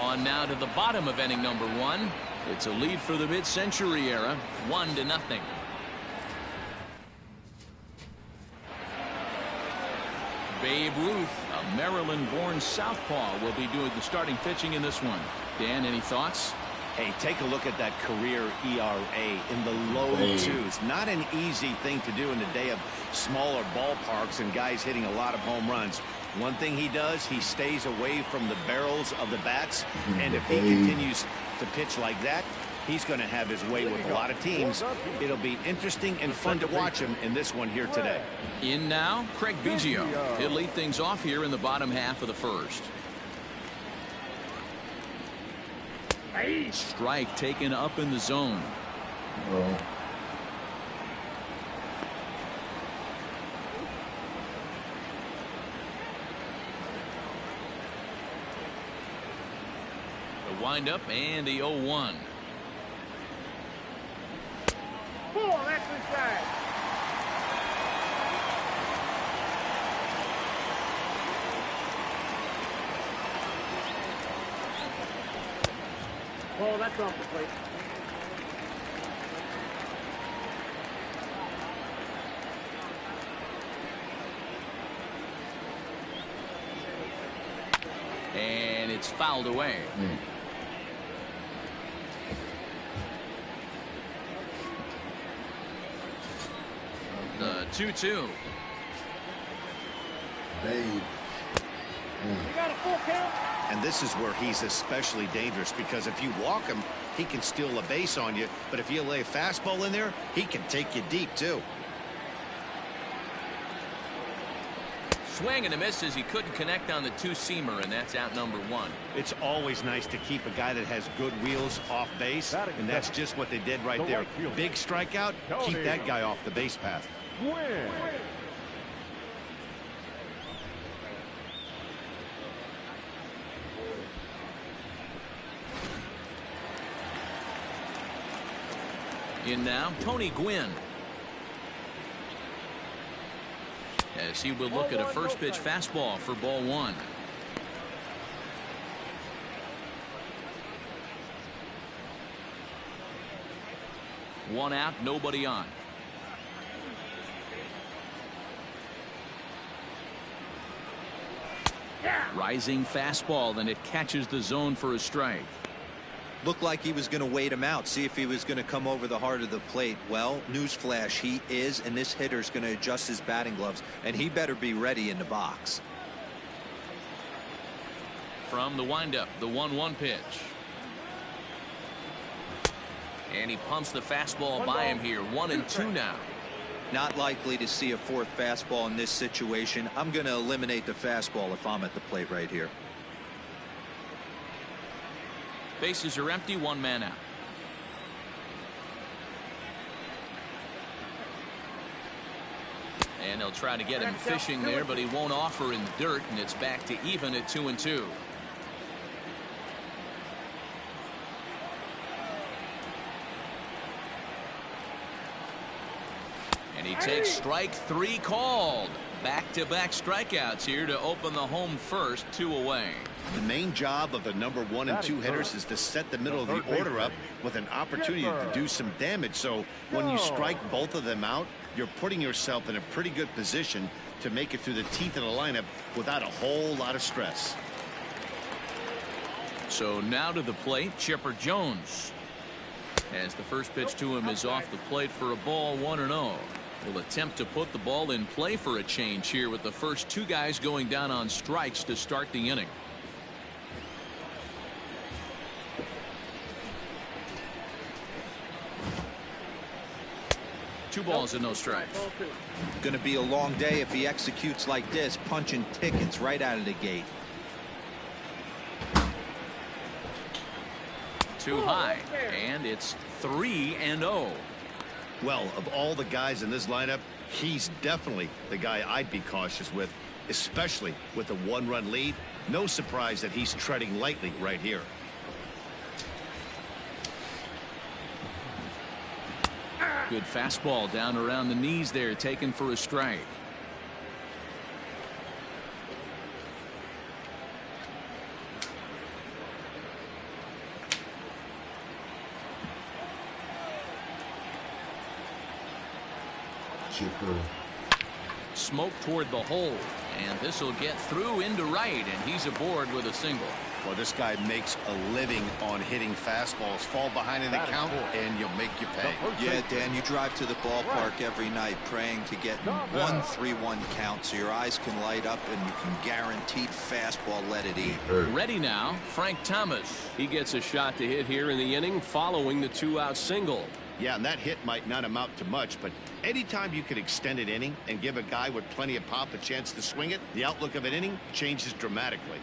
[SPEAKER 1] On now to the bottom of inning number 1. It's a lead for the mid-century era, 1-0. Babe Ruth, a Maryland-born southpaw, will be doing the starting pitching in this one. Dan, any thoughts?
[SPEAKER 2] Hey, take a look at that career ERA in the low 2s. Not an easy thing to do in the day of smaller ballparks and guys hitting a lot of home runs. One thing he does, he stays away from the barrels of the bats, and if he continues to pitch like that, he's going to have his way with a lot of teams. It'll be interesting and fun to watch him in this one here today.
[SPEAKER 1] In now, Craig Biggio. He'll lead things off here in the bottom half of the first. Strike taken up in the zone. The windup and the 0-1.
[SPEAKER 7] That's inside. Oh, that's off the plate.
[SPEAKER 1] And it's fouled away. The 2-2.
[SPEAKER 5] Babe.
[SPEAKER 7] You got a full count?
[SPEAKER 2] And this is where he's especially dangerous, because if you walk him, he can steal a base on you. But if you lay a fastball in there, he can take you deep, too.
[SPEAKER 1] Swing and a miss as he couldn't connect on the 2-seamer, and that's out number 1.
[SPEAKER 2] It's always nice to keep a guy that has good wheels off base, and that's just what they did right there. Big strikeout, keep that guy off the base path.
[SPEAKER 3] Win.
[SPEAKER 1] In now, Tony Gwynn. As he will look at a first pitch fastball for ball 1. One out, nobody on. Rising fastball, and it catches the zone for a strike.
[SPEAKER 4] Looked like he was going to wait him out, see if he was going to come over the heart of the plate. Well, newsflash, he is, and this hitter's going to adjust his batting gloves, and he better be ready in the box.
[SPEAKER 1] From the windup, the 1-1 pitch. And he pumps the fastball by him here. 1-2 now.
[SPEAKER 4] Not likely to see a 4th fastball in this situation. I'm going to eliminate the fastball if I'm at the plate right here.
[SPEAKER 1] Bases are empty, 1 man out. And they'll try to get him fishing there, but he won't offer in the dirt, and it's back to even at 2-2. And he takes strike 3 called. Back-to-back strikeouts here to open the home first, 2 away.
[SPEAKER 2] The main job of the number 1 and 2 hitters is to set the middle of the order up with an opportunity to do some damage. So when you strike both of them out, you're putting yourself in a pretty good position to make it through the teeth of the lineup without a whole lot of stress.
[SPEAKER 1] So now to the plate, Chipper Jones. As the first pitch to him is off the plate for a ball, 1-0. Will attempt to put the ball in play for a change here with the first 2 guys going down on strikes to start the inning. Two balls and no strikes.
[SPEAKER 4] Going to be a long day if he executes like this, punching tickets right out of the gate.
[SPEAKER 1] Too high, and it's 3-0.
[SPEAKER 2] Well, of all the guys in this lineup, he's definitely the guy I'd be cautious with, especially with a 1-run lead. No surprise that he's treading lightly right here.
[SPEAKER 1] Good fastball down around the knees there, taken for a strike.
[SPEAKER 5] Chipper.
[SPEAKER 1] Smoke toward the hole, and this will get through into right, and he's aboard with a single.
[SPEAKER 2] Well, this guy makes a living on hitting fastballs. Fall behind in the count, and you'll make you pay.
[SPEAKER 4] Yeah, Dan, you drive to the ballpark every night praying to get 1-3-1 count so your eyes can light up and you can guaranteed fastball let it eat.
[SPEAKER 1] Ready now, Frank Thomas.
[SPEAKER 6] He gets a shot to hit here in the inning following the 2-out single.
[SPEAKER 2] Yeah, and that hit might not amount to much, but anytime you can extend an inning and give a guy with plenty of pop a chance to swing it, the outlook of an inning changes dramatically.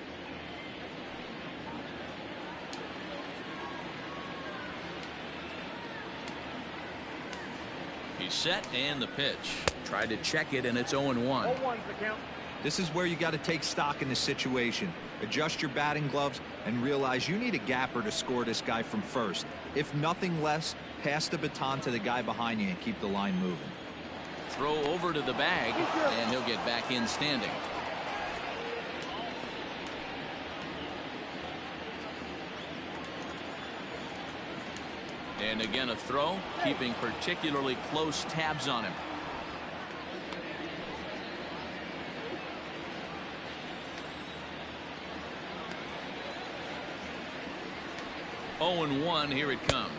[SPEAKER 1] He's set, and the pitch. Tried to check it, and it's 0-1.
[SPEAKER 7] 0-1's the count.
[SPEAKER 4] This is where you got to take stock in the situation. Adjust your batting gloves and realize you need a gapper to score this guy from first. If nothing less, pass the baton to the guy behind you and keep the line moving.
[SPEAKER 1] Throw over to the bag, and he'll get back in standing. And again a throw, keeping particularly close tabs on him. (0-1), here it comes.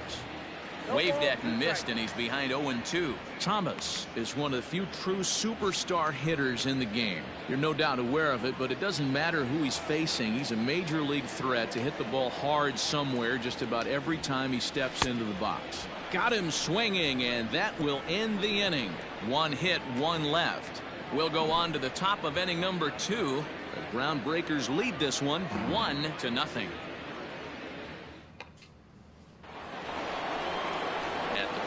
[SPEAKER 1] Waved at and missed, and he's behind 0-2. Thomas is one of the few true superstar hitters in the game. You're no doubt aware of it, but it doesn't matter who he's facing. He's a major league threat to hit the ball hard somewhere just about every time he steps into the box. Got him swinging, and that will end the inning. 1 hit, 1 left. We'll go on to the top of inning number 2. The Groundbreakers lead this one 1-0.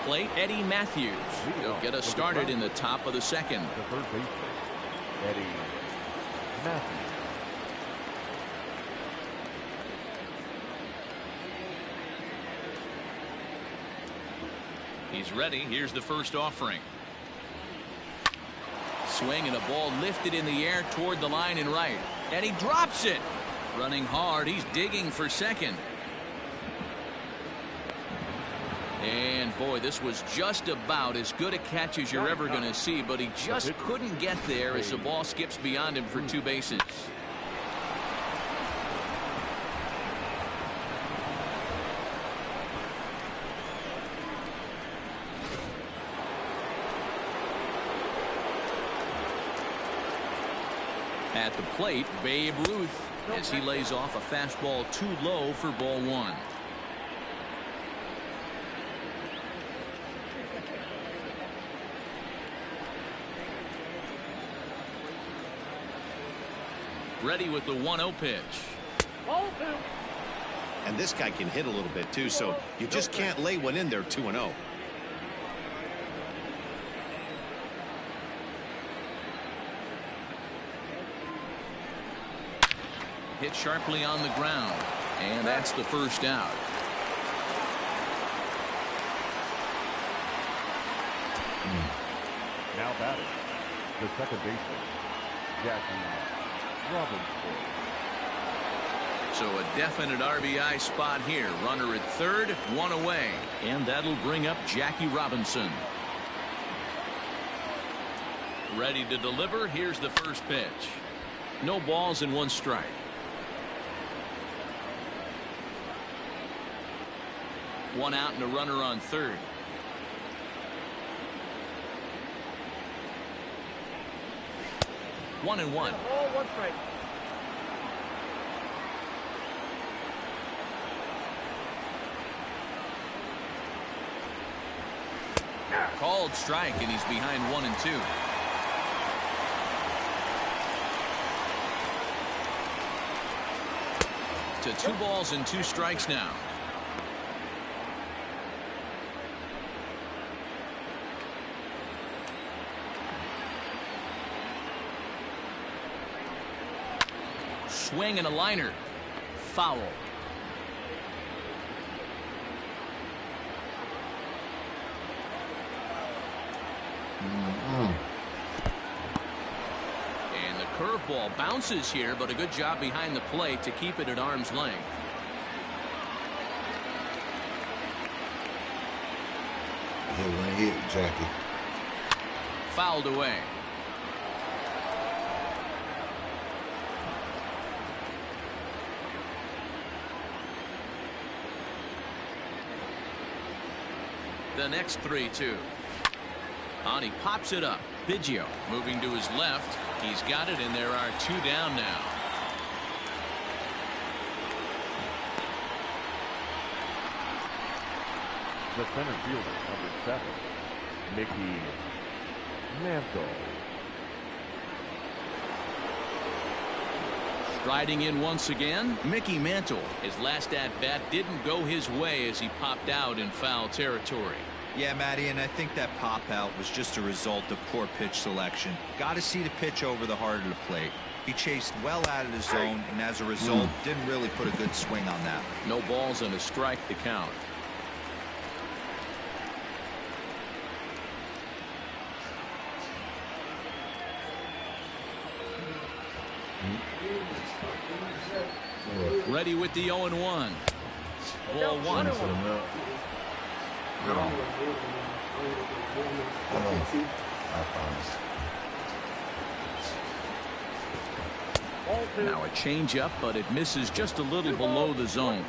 [SPEAKER 1] Plate, Eddie Matthews. He'll get us started in the top of the second.
[SPEAKER 3] The third baseman, Eddie Matthews.
[SPEAKER 1] He's ready. Here's the first offering. Swing and a ball lifted in the air toward the line and right. And he drops it. Running hard. He's digging for second. And boy, this was just about as good a catch as you're ever going to see, but he just couldn't get there as the ball skips beyond him for 2 bases. At the plate, Babe Ruth, as he lays off a fastball too low for ball 1. Ready with the 1-0 pitch.
[SPEAKER 2] And this guy can hit a little bit too, so you just can't lay one in there 2-0.
[SPEAKER 1] Hit sharply on the ground. And that's the first out.
[SPEAKER 3] Now batting, the second baseman, Jackie Robinson.
[SPEAKER 1] So a definite RBI spot here. Runner at third, one away. And that'll bring up Jackie Robinson. Ready to deliver. Here's the first pitch. No balls and one strike. One out and a runner on third. One and one.
[SPEAKER 7] Oh, one strike.
[SPEAKER 1] Called strike, and he's behind 1-2. To 2 balls and 2 strikes now. Swing and a liner. Foul. And the curveball bounces here, but a good job behind the plate to keep it at arm's length.
[SPEAKER 5] One hit, Jackie.
[SPEAKER 1] Fouled away. The next 3-2. On, he pops it up. Biggio moving to his left. He's got it, and there are 2 down now.
[SPEAKER 3] The center fielder, number 7, Mickey Mantle.
[SPEAKER 1] Striding in once again, Mickey Mantle. His last at-bat didn't go his way as he popped out in foul territory.
[SPEAKER 4] Yeah, Matty, and I think that pop-out was just a result of poor pitch selection. Got to see the pitch over the heart of the plate. He chased well out of the zone, and as a result, didn't really put a good swing on that.
[SPEAKER 1] No balls and a strike to count. Ready with the 0-1. Ball 1. Now a changeup, but it misses just a little below the zone.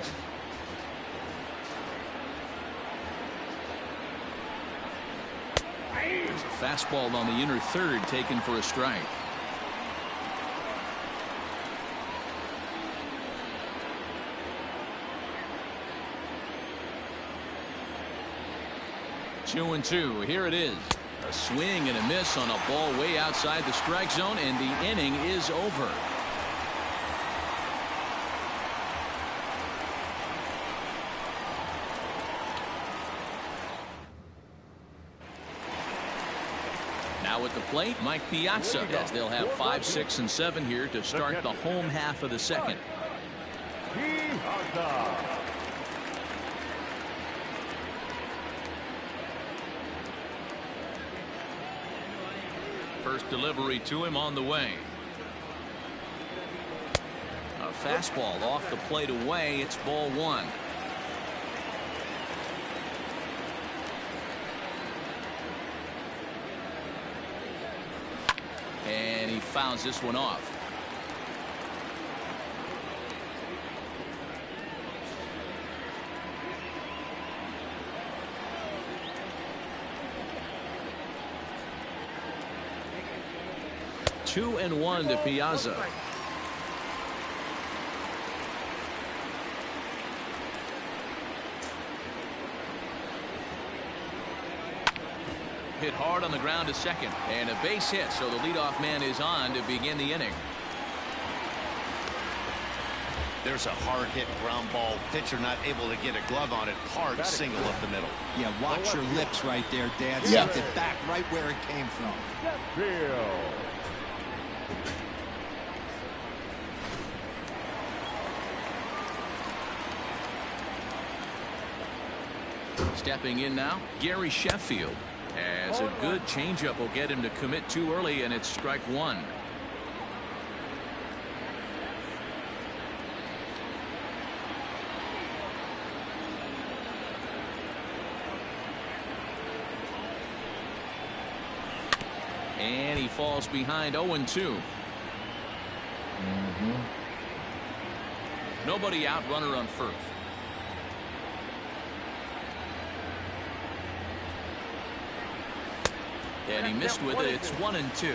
[SPEAKER 1] There's a fastball on the inner third taken for a strike. Two and two. Here it is. A swing and a miss on a ball way outside the strike zone, and the inning is over. Now at the plate, Mike Piazza, as they'll have 5, 6, and 7 here to start the home half of the second. First delivery to him on the way. A fastball off the plate away. It's ball 1. And he fouls this one off. Two and 1 to Piazza. Hit hard on the ground to second, and a base hit, so the leadoff man is on to begin the inning.
[SPEAKER 2] There's a hard hit ground ball. Pitcher not able to get a glove on it. Hard single up the middle.
[SPEAKER 4] Yeah, watch your lips right there, Dad. Sent it back right where it came from.
[SPEAKER 1] Stepping in now, Gary Sheffield. As a good changeup will get him to commit too early, and it's strike one. And he falls behind 0-2. Nobody out, runner on first. And he missed with it. It's 1-2.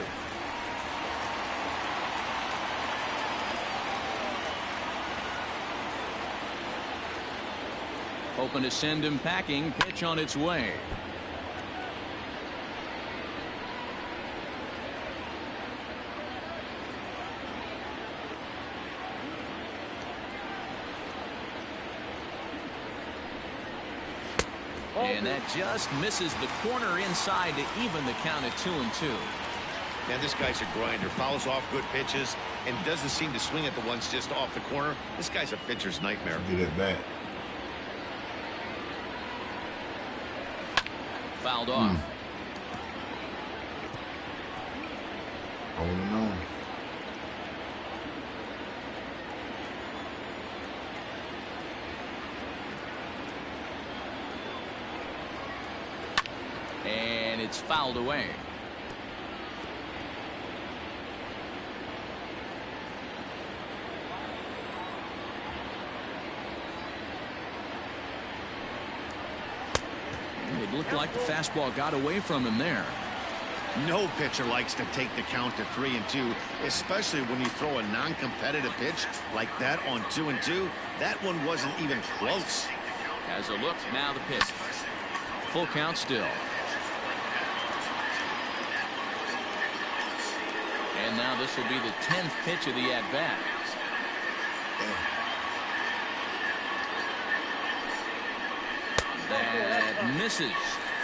[SPEAKER 1] Hoping to send him packing. Pitch on its way. And that just misses the corner inside to even the count at 2-2.
[SPEAKER 2] Man, this guy's a grinder. Fouls off good pitches and doesn't seem to swing at the ones just off the corner. This guy's a pitcher's nightmare.
[SPEAKER 5] Get it back.
[SPEAKER 1] Fouled off.
[SPEAKER 5] Holding on.
[SPEAKER 1] And it's fouled away. It looked like the fastball got away from him there.
[SPEAKER 2] No pitcher likes to take the count to 3-2, especially when you throw a non-competitive pitch like that on 2-2. That one wasn't even close.
[SPEAKER 1] Has a look, now the pitch. Full count still. And now this will be the 10th pitch of the at-bat. That misses.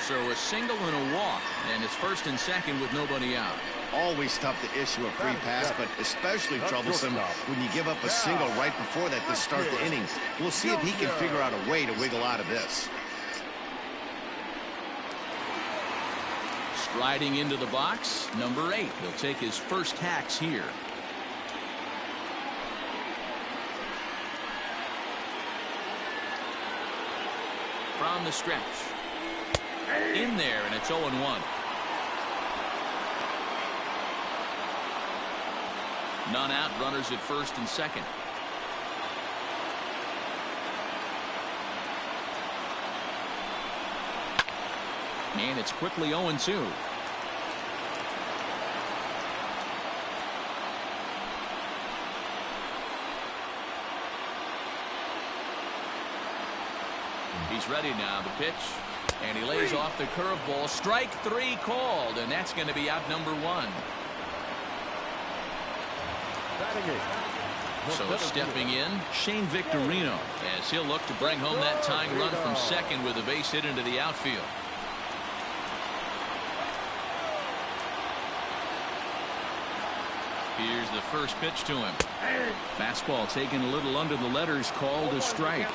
[SPEAKER 1] So a single and a walk, and it's first and second with nobody out.
[SPEAKER 2] Always tough to issue a free pass, but especially troublesome when you give up a single right before that to start the inning. We'll see if he can figure out a way to wiggle out of this.
[SPEAKER 1] Striding into the box, number 8. He'll take his first hacks here. From the stretch. In there, and it's 0-1. None out, runners at first and second. And it's quickly 0-2. He's ready now, the pitch. And he lays off the curveball. Strike 3 called, and that's going to be out number 1. So stepping in, Shane Victorino, as he'll look to bring home that tying run from second with a base hit into the outfield. Here's the first pitch to him. Fastball taken a little under the letters, called a strike.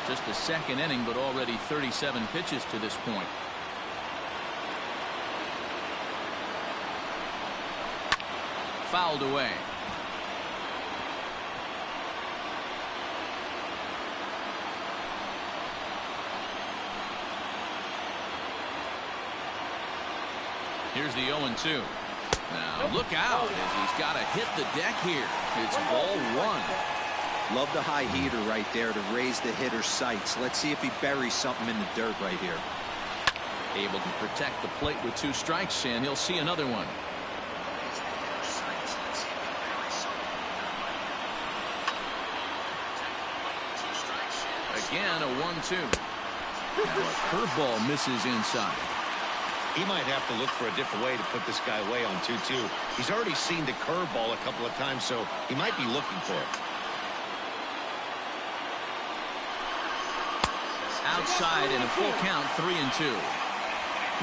[SPEAKER 1] Just the second inning, but already 37 pitches to this point. Fouled away. Here's the 0-2. Now look out as he's got to hit the deck here. It's ball 1.
[SPEAKER 4] Love the high heater right there to raise the hitter's sights. Let's see if he buries something in the dirt right here.
[SPEAKER 1] Able to protect the plate with 2 strikes, and he'll see another one. Again, a 1-2. Now a curveball misses inside.
[SPEAKER 2] He might have to look for a different way to put this guy away on 2-2. He's already seen the curveball a couple of times, so he might be looking for it.
[SPEAKER 1] Outside in a full count, 3-2.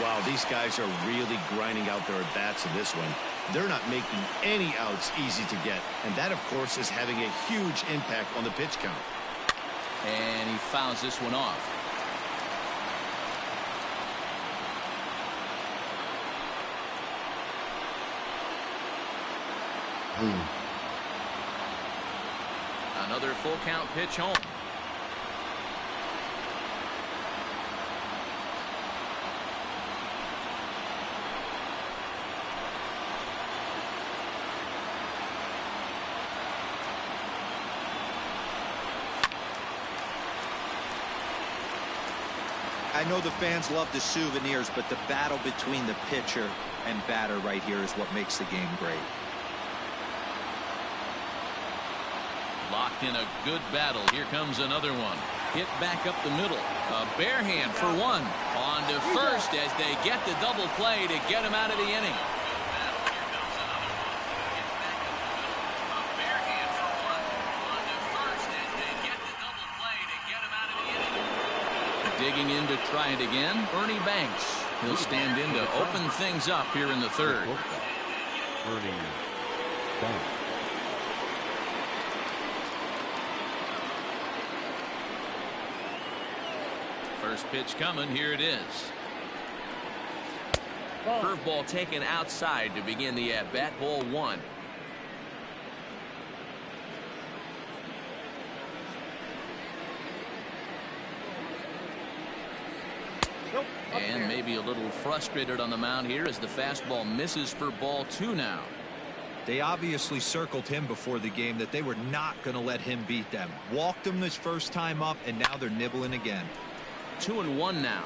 [SPEAKER 2] Wow, these guys are really grinding out their at-bats in this one. They're not making any outs easy to get, and that, of course, is having a huge impact on the pitch count.
[SPEAKER 1] And he fouls this one off. Another full count pitch home.
[SPEAKER 4] I know the fans love the souvenirs, but the battle between the pitcher and batter right here is what makes the game great.
[SPEAKER 1] Locked in a good battle. Here comes another one. Hit back up the middle. A bare hand for one. On to first as they get the double play to get him out of the inning. Digging in to try it again, Ernie Banks. He'll stand in to open things up here in the third.
[SPEAKER 3] Ernie Banks.
[SPEAKER 1] First pitch coming. Here it is. Curveball taken outside to begin the at-bat. Ball one. And maybe a little frustrated on the mound here as the fastball misses for ball two now.
[SPEAKER 4] They obviously circled him before the game that they were not going to let him beat them. Walked him his first time up, and now they're nibbling again.
[SPEAKER 1] 2-1 now.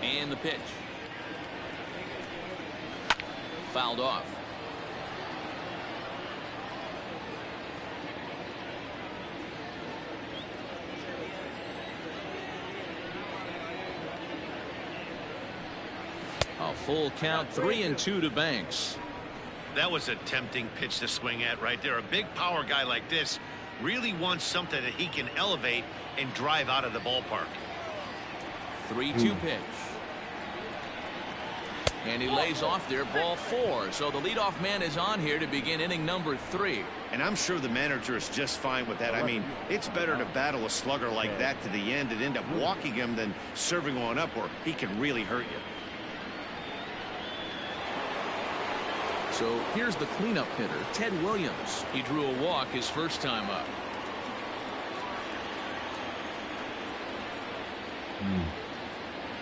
[SPEAKER 1] And the pitch. Fouled off. A full count, 3-2 to Banks.
[SPEAKER 2] That was a tempting pitch to swing at right there. A big power guy like this really wants something that he can elevate and drive out of the ballpark.
[SPEAKER 1] 3-2 pitch. And he lays off there, ball four. So the leadoff man is on here to begin inning number 3.
[SPEAKER 2] And I'm sure the manager is just fine with that. I mean, it's better to battle a slugger like that to the end and end up walking him than serving one up where he can really hurt you.
[SPEAKER 1] So here's the cleanup hitter, Ted Williams. He drew a walk his first time up.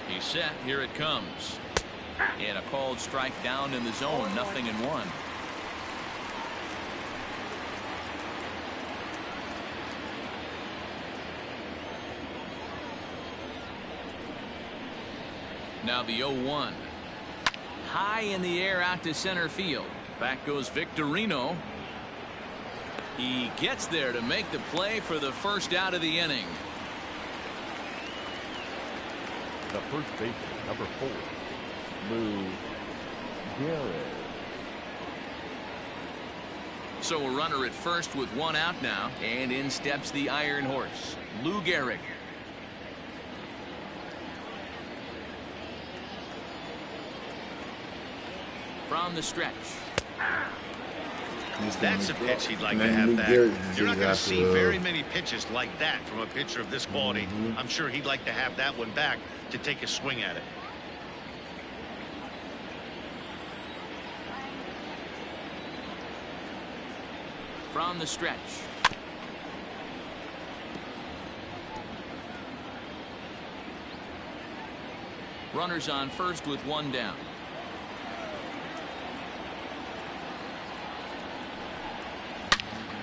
[SPEAKER 1] He's set. Here it comes. And a called strike down in the zone. 0-1. Now the 0-1. High in the air out to center field. Back goes Victorino. He gets there to make the play for the first out of the inning.
[SPEAKER 3] The first baseman, number 4, Lou Gehrig.
[SPEAKER 1] So a runner at first with one out now. And in steps the Iron Horse, Lou Gehrig. From the stretch.
[SPEAKER 2] That's a pitch he'd like to have back. You're not going to see very many pitches like that from a pitcher of this quality. I'm sure he'd like to have that one back to take a swing at it.
[SPEAKER 1] From the stretch. Runners on first with one down.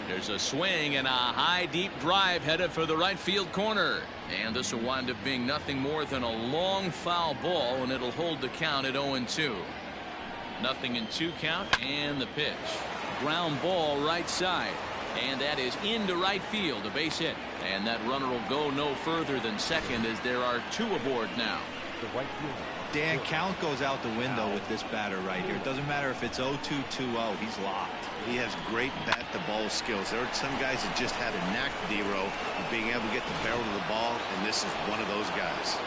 [SPEAKER 1] There's a swing and a high deep drive headed for the right field corner. And this will wind up being nothing more than a long foul ball, and it'll hold the count at 0-2. 0-2 count, and the pitch. Ground ball right side. And that is into right field, a base hit. And that runner will go no further than second as there are 2 aboard now.
[SPEAKER 3] The right fielder.
[SPEAKER 4] Dan, count goes out the window with this batter right here. It doesn't matter if it's 0-2, 2-0. He's locked.
[SPEAKER 2] He has great bat-to-ball skills. There are some guys that just have a knack, Dero, of being able to get the barrel of the ball, and this is one of those guys.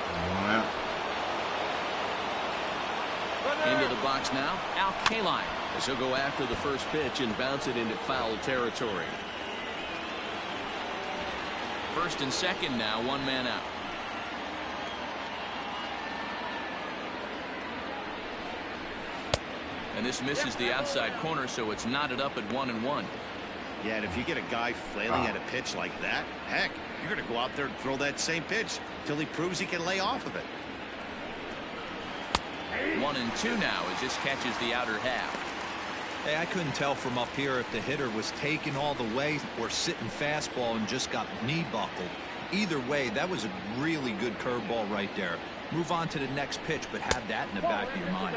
[SPEAKER 1] Into the box now, Al Kaline.
[SPEAKER 6] As he'll go after the first pitch and bounce it into foul territory.
[SPEAKER 1] First and second now, one man out. And this misses the outside corner, so it's knotted up at 1-1.
[SPEAKER 2] Yeah, and if you get a guy flailing at a pitch like that, heck, you're going to go out there and throw that same pitch till he proves he can lay off of it.
[SPEAKER 1] 1-2 now as this catches the outer half.
[SPEAKER 4] Hey, I couldn't tell from up here if the hitter was taking all the way or sitting fastball and just got knee buckled. Either way, that was a really good curveball right there. Move on to the next pitch, but have that in the back of your mind.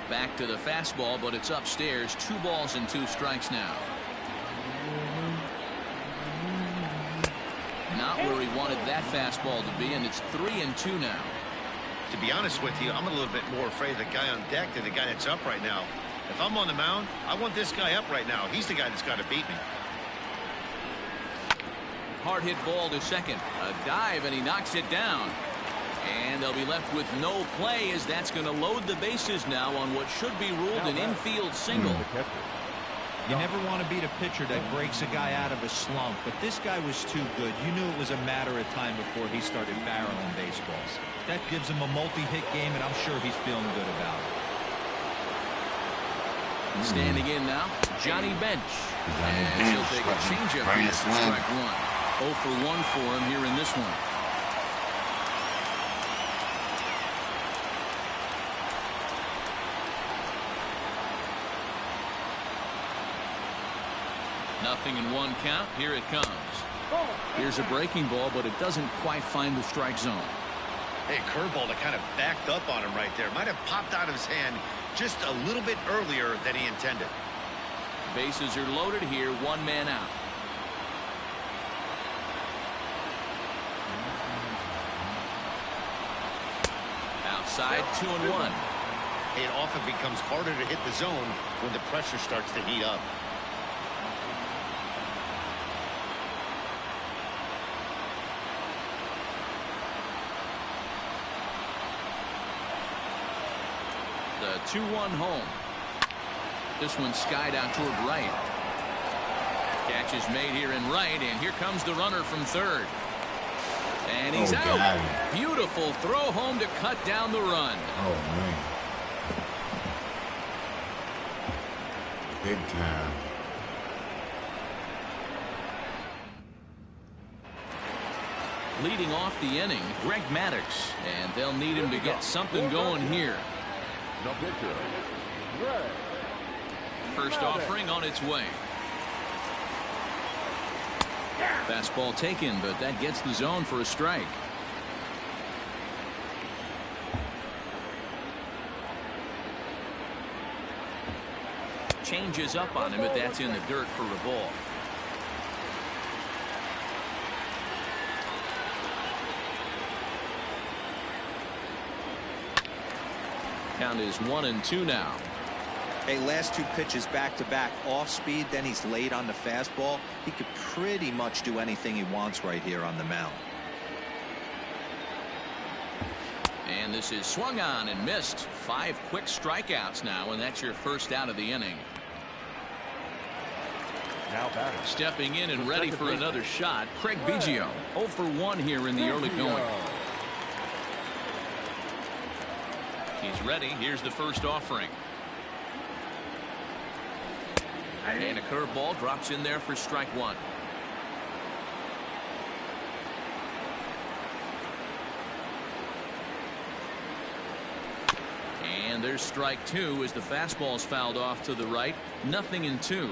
[SPEAKER 1] Back to the fastball, but it's upstairs. 2 balls and 2 strikes now. Not where he wanted that fastball to be, and it's 3-2 now.
[SPEAKER 2] To be honest with you, I'm a little bit more afraid of the guy on deck than the guy that's up right now. If I'm on the mound, I want this guy up right now. He's the guy that's got to beat me.
[SPEAKER 1] Hard hit ball to second. A dive, and he knocks it down. And they'll be left with no play, as that's going to load the bases now on what should be ruled an infield single.
[SPEAKER 4] You never want to beat a pitcher that breaks a guy out of a slump, but this guy was too good. You knew it was a matter of time before he started barreling baseballs. That gives him a multi-hit game, and I'm sure he's feeling good about it.
[SPEAKER 1] Standing in now, Johnny Bench. And he'll take a changeup here for strike 1. 0 for 1 for him here in this one. Nothing in 1 count. Here it comes. Here's a breaking ball, but it doesn't quite find the strike zone.
[SPEAKER 2] Hey, curveball that kind of backed up on him right there. Might have popped out of his hand just a little bit earlier than he intended.
[SPEAKER 1] Bases are loaded here. 1 man out. Outside, 2-1.
[SPEAKER 2] It often becomes harder to hit the zone when the pressure starts to heat up.
[SPEAKER 1] The 2-1 home. This one skied out toward right. Catch is made here in right, and here comes the runner from third. And he's out.
[SPEAKER 5] God.
[SPEAKER 1] Beautiful throw home to cut down the run.
[SPEAKER 5] Oh, man. Big time.
[SPEAKER 1] Leading off the inning, Greg Maddux, and they'll need him to get something going here.
[SPEAKER 3] The pitcher, Greg.
[SPEAKER 1] First offering on its way. Fastball taken, but that gets the zone for a strike. Changes up on him, but that's in the dirt for a ball. Count is 1-2 now.
[SPEAKER 4] Hey, last 2 pitches back-to-back off speed, then he's late on the fastball. He could pretty much do anything he wants right here on the mound.
[SPEAKER 1] And this is swung on and missed. 5 quick strikeouts now, and that's your first out of the inning.
[SPEAKER 3] Now batting.
[SPEAKER 1] Stepping in and ready for another shot, Craig Biggio. 0 for 1 here in the early going. He's ready. Here's the first offering. And a curveball drops in there for strike 1. And there's strike 2 as the fastball's fouled off to the right. 0-2.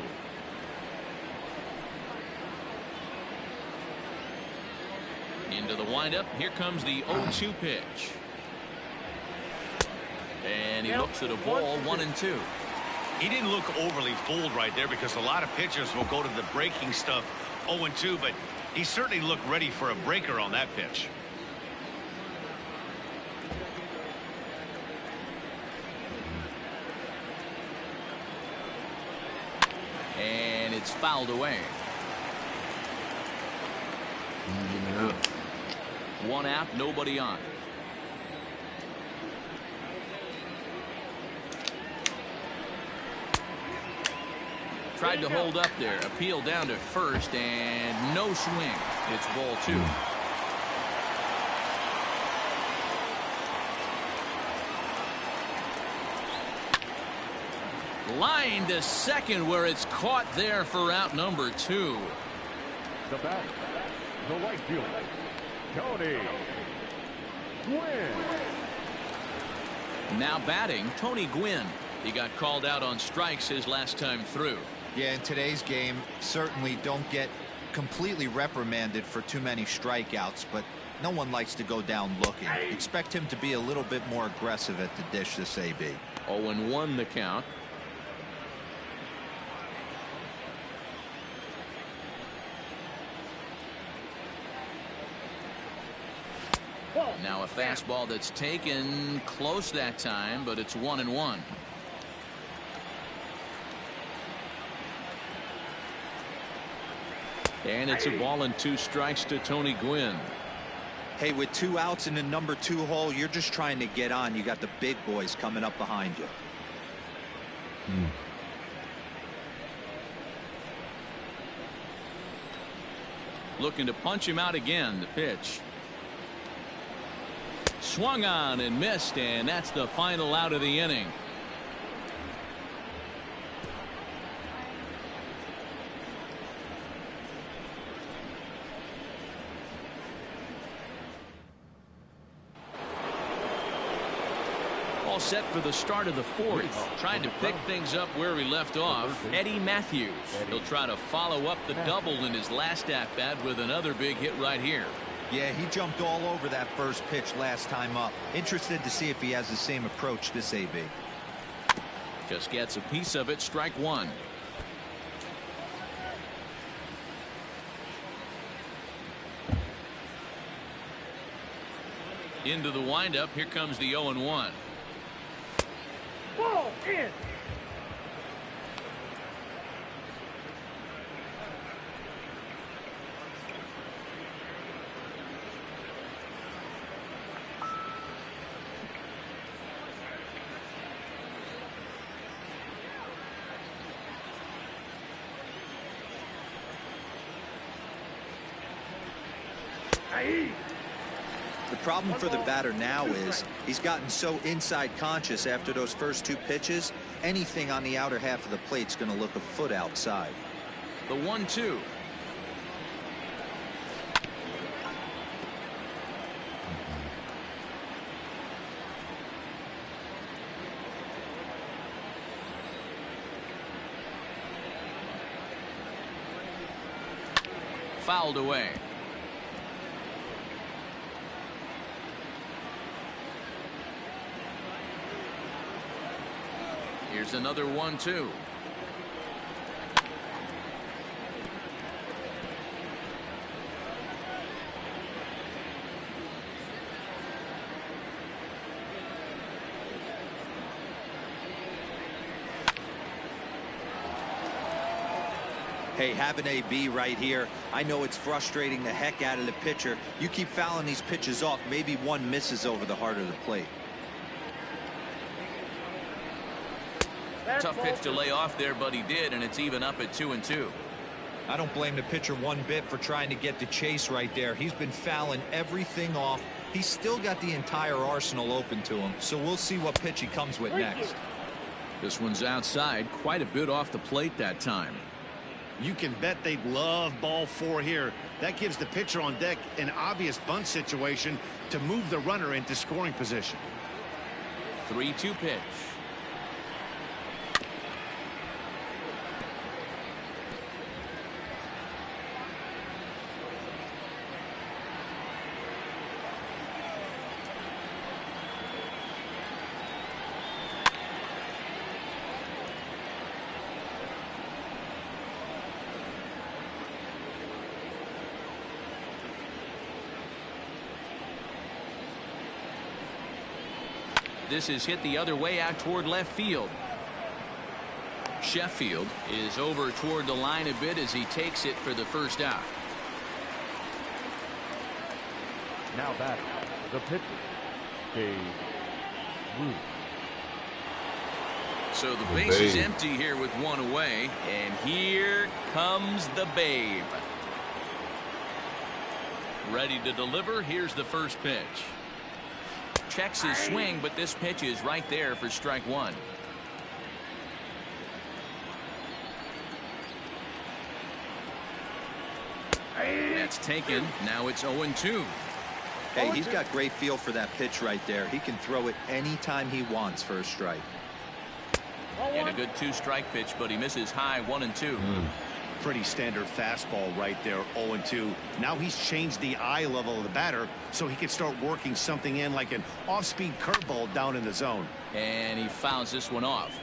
[SPEAKER 1] Into the windup. Here comes the 0-2 pitch. And he looks at a ball. 1-2.
[SPEAKER 2] He didn't look overly fooled right there because a lot of pitchers will go to the breaking stuff 0-2, but he certainly looked ready for a breaker on that pitch.
[SPEAKER 1] And it's fouled away. 1 out, nobody on. Tried to hold up there. Appeal down to first, and no swing. It's ball 2. Line to second, where it's caught there for out number 2.
[SPEAKER 3] The batter, the right fielder, Tony Gwynn.
[SPEAKER 1] Now batting, Tony Gwynn. He got called out on strikes his last time through.
[SPEAKER 4] Yeah, in today's game, certainly don't get completely reprimanded for too many strikeouts, but no one likes to go down looking. Expect him to be a little bit more aggressive at the dish this AB.
[SPEAKER 1] 0-1 the count. Now a fastball that's taken close that time, but it's 1-1. And it's a ball and 2 strikes to Tony Gwynn.
[SPEAKER 4] Hey, with 2 outs in the number 2 hole, you're just trying to get on. You got the big boys coming up behind you.
[SPEAKER 1] Looking to punch him out again. The pitch. Swung on and missed, and that's the final out of the inning. All set for the start of the 4th. Trying to pick things up where he left off. Eddie Matthews. He'll try to follow up the double in his last at-bat with another big hit right here.
[SPEAKER 4] Yeah, he jumped all over that first pitch last time up. Interested to see if he has the same approach this AB.
[SPEAKER 1] Just gets a piece of it. Strike 1. Into the windup. Here comes the 0-1.
[SPEAKER 7] Ball in.
[SPEAKER 4] The problem for the batter now is he's gotten so inside conscious after those first 2 pitches. Anything on the outer half of the plate's going to look a foot outside.
[SPEAKER 1] The 1-2. Fouled away. Here's another 1-2.
[SPEAKER 4] Hey, have an AB right here. I know it's frustrating the heck out of the pitcher. You keep fouling these pitches off, maybe one misses over the heart of the plate.
[SPEAKER 1] Tough pitch to lay off there, but he did, and it's even up at 2-2.
[SPEAKER 4] I don't blame the pitcher one bit for trying to get the chase right there. He's been fouling everything off. He's still got the entire arsenal open to him, so we'll see what pitch he comes with next.
[SPEAKER 1] This one's outside, quite a bit off the plate that time.
[SPEAKER 2] You can bet they'd love ball 4 here. That gives the pitcher on deck an obvious bunt situation to move the runner into scoring position.
[SPEAKER 1] 3-2 pitch. This is hit the other way out toward left field. Sheffield is over toward the line a bit as he takes it for the first out.
[SPEAKER 3] Now back the pitcher, Dave Root.
[SPEAKER 1] So the base is empty here with one away. And here comes the Babe. Ready to deliver. Here's the first pitch. Checks his swing, but this pitch is right there for strike one. That's taken. Now it's 0-2.
[SPEAKER 4] Hey, he's got great feel for that pitch right there. He can throw it anytime he wants for a strike.
[SPEAKER 1] And a good 2-strike pitch, but he misses high 1-2.
[SPEAKER 2] Pretty standard fastball right there, 0-2. Now he's changed the eye level of the batter so he can start working something in like an off-speed curveball down in the zone.
[SPEAKER 1] And he fouls this one off.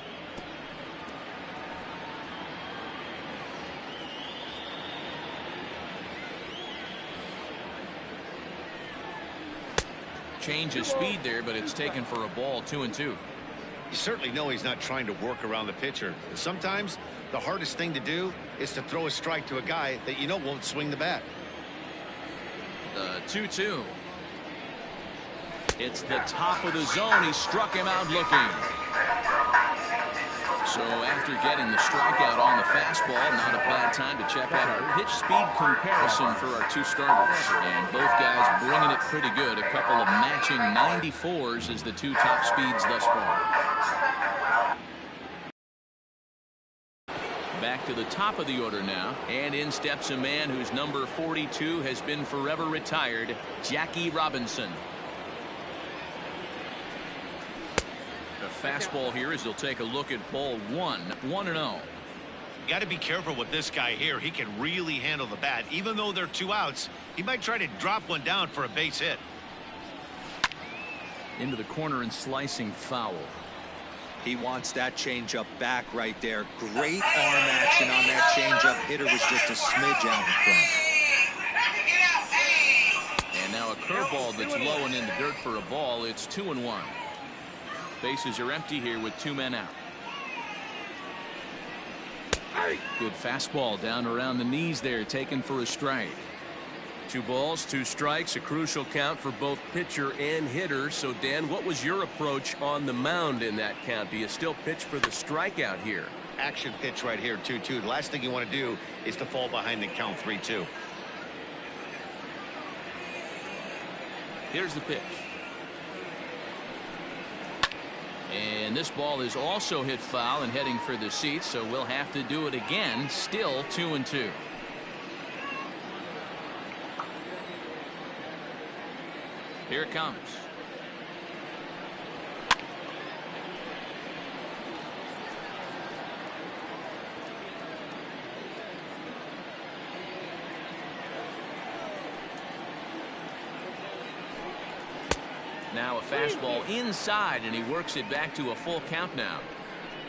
[SPEAKER 1] Change of speed there, but it's taken for a ball. 2-2.
[SPEAKER 2] You certainly know he's not trying to work around the pitcher. But sometimes the hardest thing to do is to throw a strike to a guy that you know won't swing the bat.
[SPEAKER 1] The 2-2. It's the top of the zone. He struck him out looking. So after getting the strikeout on the fastball, not a bad time to check out our pitch speed comparison for our two starters. And both guys bringing it pretty good. A couple of matching 94s as the two top speeds thus far. Back to the top of the order now. And in steps a man whose number 42 has been forever retired, Jackie Robinson. The fastball here as he'll take a look at ball 1-0.
[SPEAKER 2] Got to be careful with this guy here. He can really handle the bat. Even though they're 2 outs, he might try to drop one down for a base hit.
[SPEAKER 1] Into the corner and slicing foul.
[SPEAKER 4] He wants that changeup back right there. Great arm action on that changeup. Hitter was just a smidge out in front.
[SPEAKER 1] And now a curveball that's low and in the dirt for a ball. It's 2-1. Bases are empty here with 2 men out. Good fastball down around the knees there, taken for a strike.
[SPEAKER 6] 2 balls, 2 strikes, a crucial count for both pitcher and hitter. So, Dan, what was your approach on the mound in that count? Do you still pitch for the strikeout here?
[SPEAKER 2] Action pitch right here, 2-2. The last thing you want to do is to fall behind the count 3-2.
[SPEAKER 1] Here's the pitch. And this ball is also hit foul and heading for the seats, so we'll have to do it again. Still 2-2. Here it comes. Now a fastball inside, and he works it back to a full count now.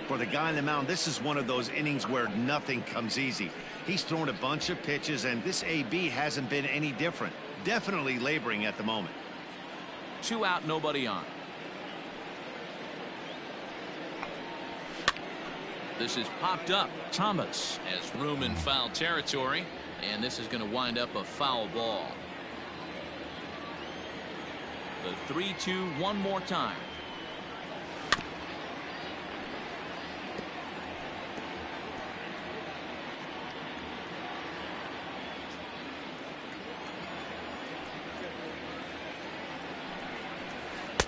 [SPEAKER 2] For the guy on the mound, this is one of those innings where nothing comes easy. He's thrown a bunch of pitches, and this AB hasn't been any different. Definitely laboring at the moment.
[SPEAKER 1] 2 out, nobody on. This is popped up. Thomas has room in foul territory, and this is going to wind up a foul ball. The 3-2 one more time.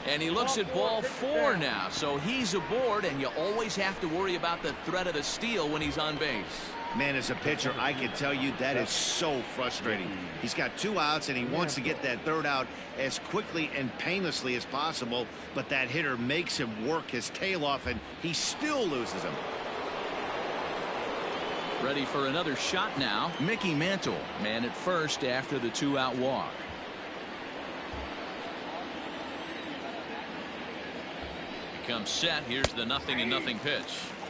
[SPEAKER 1] And he looks at ball 4 now, so he's aboard, and you always have to worry about the threat of the steal when he's on base.
[SPEAKER 2] Man, as a pitcher, I can tell you that is so frustrating. He's got 2 outs, and he wants to get that 3rd out as quickly and painlessly as possible, but that hitter makes him work his tail off, and he still loses him.
[SPEAKER 1] Ready for another shot now. Mickey Mantle, man at first after the 2-out walk. Comes set. Here's the 0-0 pitch.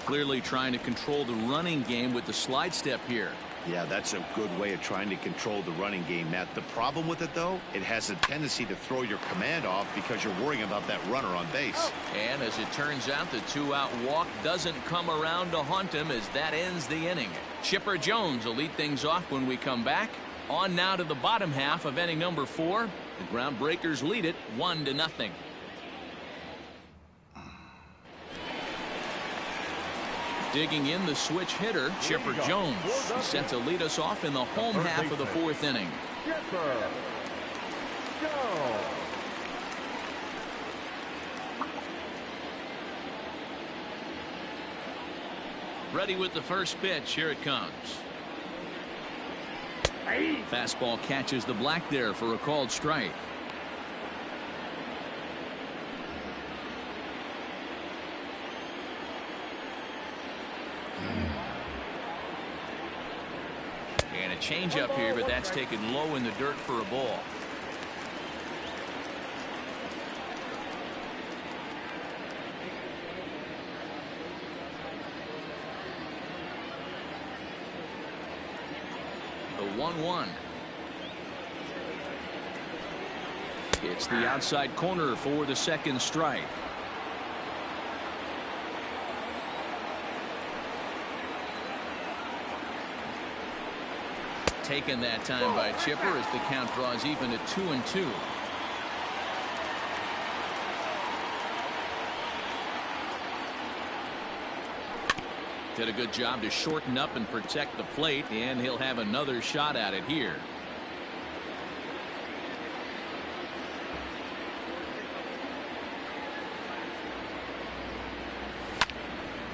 [SPEAKER 1] Clearly trying to control the running game with the slide step here.
[SPEAKER 2] Yeah, that's a good way of trying to control the running game, Matt. The problem with it, though, it has a tendency to throw your command off because you're worrying about that runner on base.
[SPEAKER 1] And as it turns out, the 2-out walk doesn't come around to haunt him as that ends the inning. Chipper Jones will lead things off when we come back. On now to the bottom half of inning number 4. The Groundbreakers lead it 1-0. Digging in the switch hitter, Chipper Jones. He's set to lead us off in the home half of the 4th inning.
[SPEAKER 3] Chipper Jones.
[SPEAKER 1] Ready with the first pitch. Here it comes. Fastball catches the black there for a called strike. And a changeup here, but that's taken low in the dirt for a ball. The 1-1. It's the outside corner for the second strike. Taken that time by Chipper as the count draws even at 2-2. Did a good job to shorten up and protect the plate, and he'll have another shot at it here.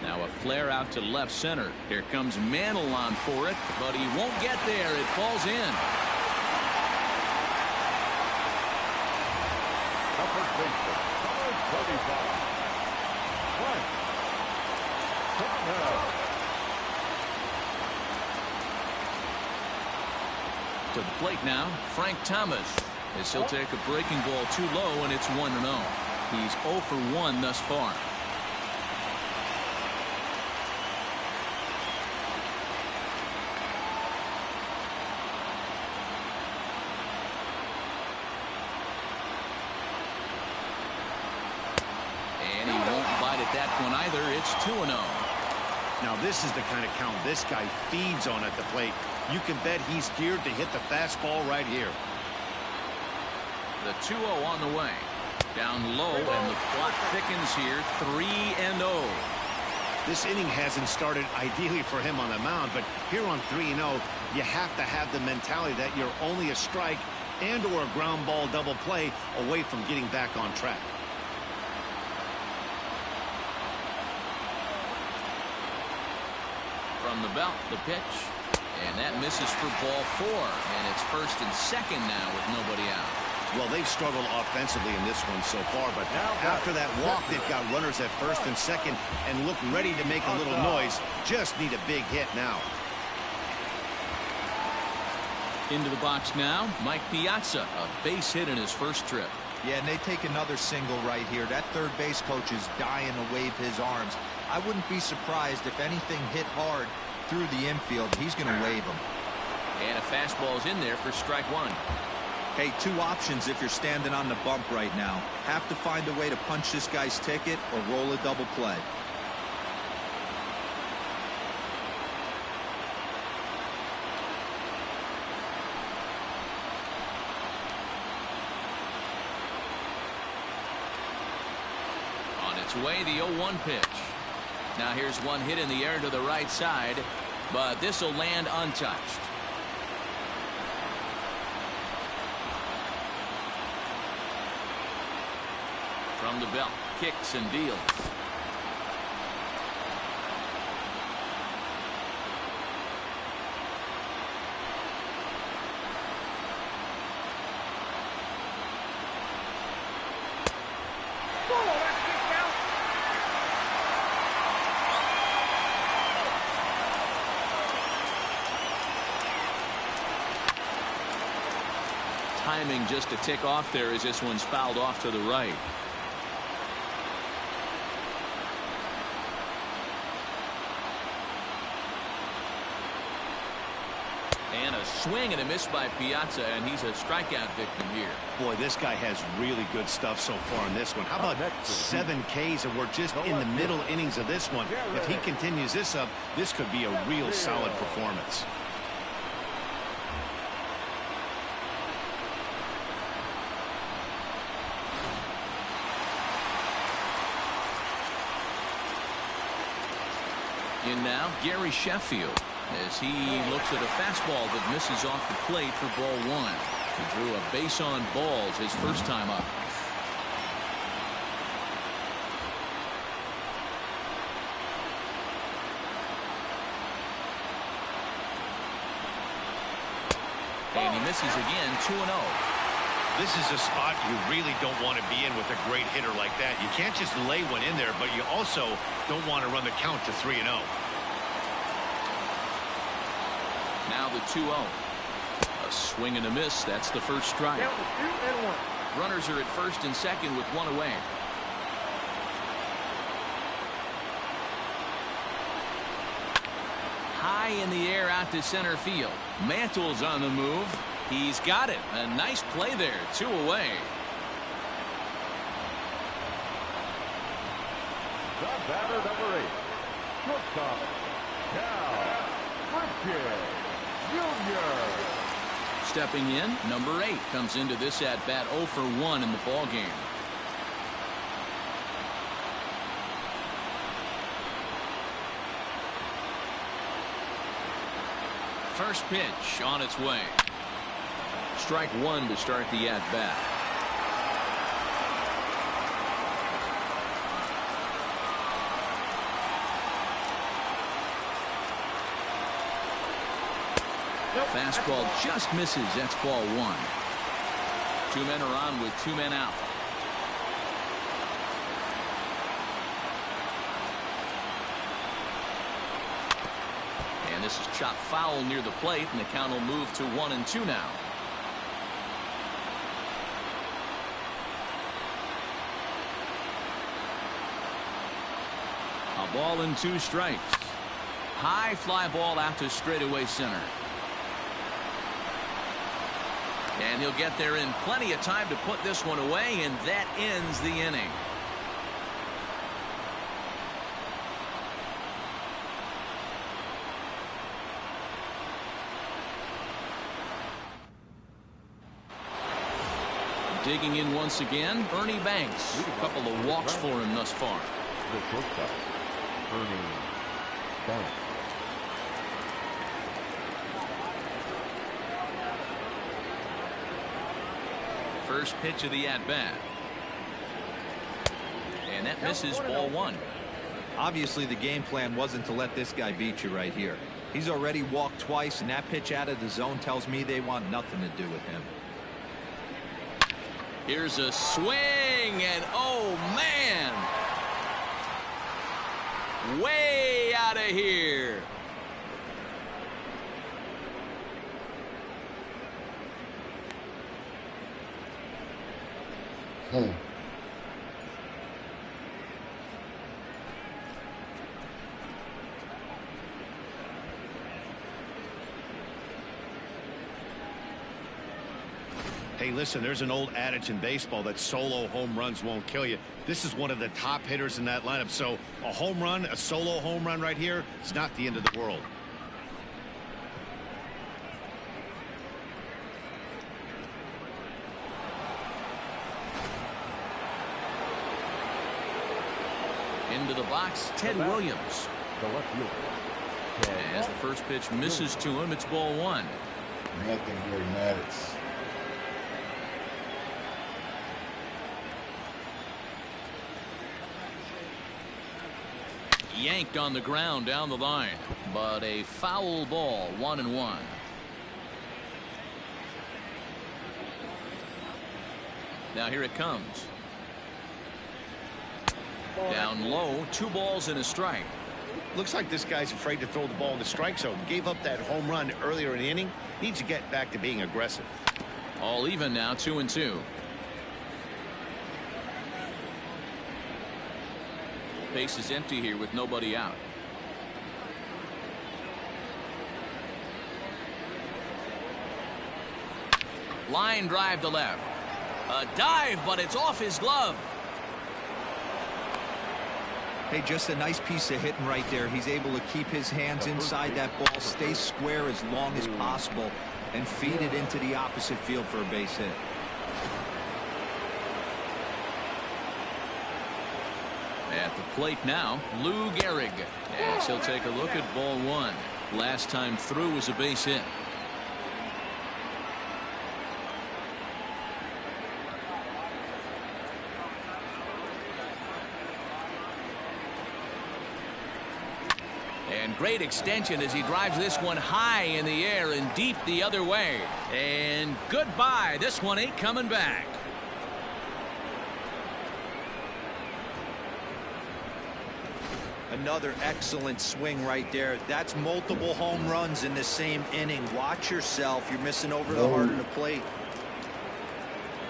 [SPEAKER 1] Now a flare out to left center. Here comes Mantle on for it, but he won't get there. It falls in.
[SPEAKER 3] Upper baseman, number 35. Frank Thomas.
[SPEAKER 1] To the plate now, Frank Thomas, as he'll take a breaking ball too low, and it's 1-0. He's 0 for 1 thus far. And he won't bite at that one either. It's 2-0.
[SPEAKER 2] Now this is the kind of count this guy feeds on at the plate. You can bet he's geared to hit the fastball right here.
[SPEAKER 1] The 2-0 on the way. Down low, and the clock thickens here. 3-0.
[SPEAKER 2] This inning hasn't started ideally for him on the mound, but here on 3-0, you have to have the mentality that you're only a strike and or a ground ball double play away from getting back on track.
[SPEAKER 1] From the belt, the pitch. And that misses for ball 4. And it's 1st and 2nd now with nobody out.
[SPEAKER 2] Well, they've struggled offensively in this one so far, but after that walk, they've got runners at 1st and 2nd and look ready to make a little noise. Just need a big hit now.
[SPEAKER 1] Into the box now, Mike Piazza, a base hit in his first trip.
[SPEAKER 4] Yeah, and they take another single right here. That third base coach is dying to wave his arms. I wouldn't be surprised if anything hit hard through the infield. He's going to wave them.
[SPEAKER 1] And a fastball's in there for strike 1.
[SPEAKER 4] Hey, 2 options if you're standing on the bump right now. Have to find a way to punch this guy's ticket or roll a double play.
[SPEAKER 1] On its way, the 0-1 pitch. Now here's one hit in the air to the right side, but this will land untouched. From the belt, kicks and deals. Timing just to tick off there as this one's fouled off to the right. And a swing and a miss by Piazza, and he's a strikeout victim here.
[SPEAKER 2] Boy, this guy has really good stuff so far in this one. How about 7 Ks, and we're just in the middle innings of this one. If he continues this up, this could be a real solid performance.
[SPEAKER 1] In now, Gary Sheffield, as he looks at a fastball that misses off the plate for ball one. He drew a base on balls his first time up. And he misses again, 2-0.
[SPEAKER 2] This is a spot you really don't want to be in with a great hitter like that. You can't just lay one in there, but you also don't want to run the count to 3-0.
[SPEAKER 1] Now the 2-0. A swing and a miss. That's the first strike. Runners are at first and second with one away. High in the air out to center field. Mantle's on the move. He's got it. A nice play there. 2 away.
[SPEAKER 3] The batter, number 8, shortstop, Cal Ripken Jr.
[SPEAKER 1] Stepping in, number 8 comes into this at bat 0 for 1 in the ball game. First pitch on its way. Strike 1 to start the at bat. Fastball just misses. That's ball 1. 2 men are on with 2 men out. And this is chopped foul near the plate, and the count will move to 1-2 now. A ball and 2 strikes. High fly ball out to straightaway center. And he'll get there in plenty of time to put this one away, and that ends the inning. Digging in once again, Ernie Banks. A couple of walks for him thus far.
[SPEAKER 3] The shortstop, Ernie Banks.
[SPEAKER 1] First pitch of the at-bat. And that misses ball 1.
[SPEAKER 4] Obviously, the game plan wasn't to let this guy beat you right here. He's already walked twice, and that pitch out of the zone tells me they want nothing to do with him.
[SPEAKER 1] Here's a swing, and oh, man. Way out of here.
[SPEAKER 2] Hey, listen, there's an old adage in baseball that solo home runs won't kill you. This is one of the top hitters in that lineup. So a home run, a solo home run right here, it's not the end of the world.
[SPEAKER 1] Into the box, Ted Williams.
[SPEAKER 3] The left fielder.
[SPEAKER 1] As the first pitch misses to him, it's ball 1.
[SPEAKER 5] Nothing Gary Maddox.
[SPEAKER 1] Yanked on the ground down the line, but a foul ball, 1-1. Now here it comes. Down low, 2 balls and a strike.
[SPEAKER 2] Looks like this guy's afraid to throw the ball in the strike zone. Gave up that home run earlier in the inning. Needs to get back to being aggressive.
[SPEAKER 1] All even now, 2-2. Base is empty here with nobody out. Line drive to left. A dive, but it's off his glove.
[SPEAKER 4] Hey, just a nice piece of hitting right there. He's able to keep his hands inside that ball, stay square as long as possible, and feed it into the opposite field for a base hit.
[SPEAKER 1] At At the plate now, Lou Gehrig. As he'll take a look at ball one. Last time through was a base hit. And great extension as he drives this one high in the air and deep the other way. And goodbye. This one ain't coming back.
[SPEAKER 4] Another excellent swing right there. That's multiple home runs in the same inning. Watch yourself. You're missing over the heart of the plate.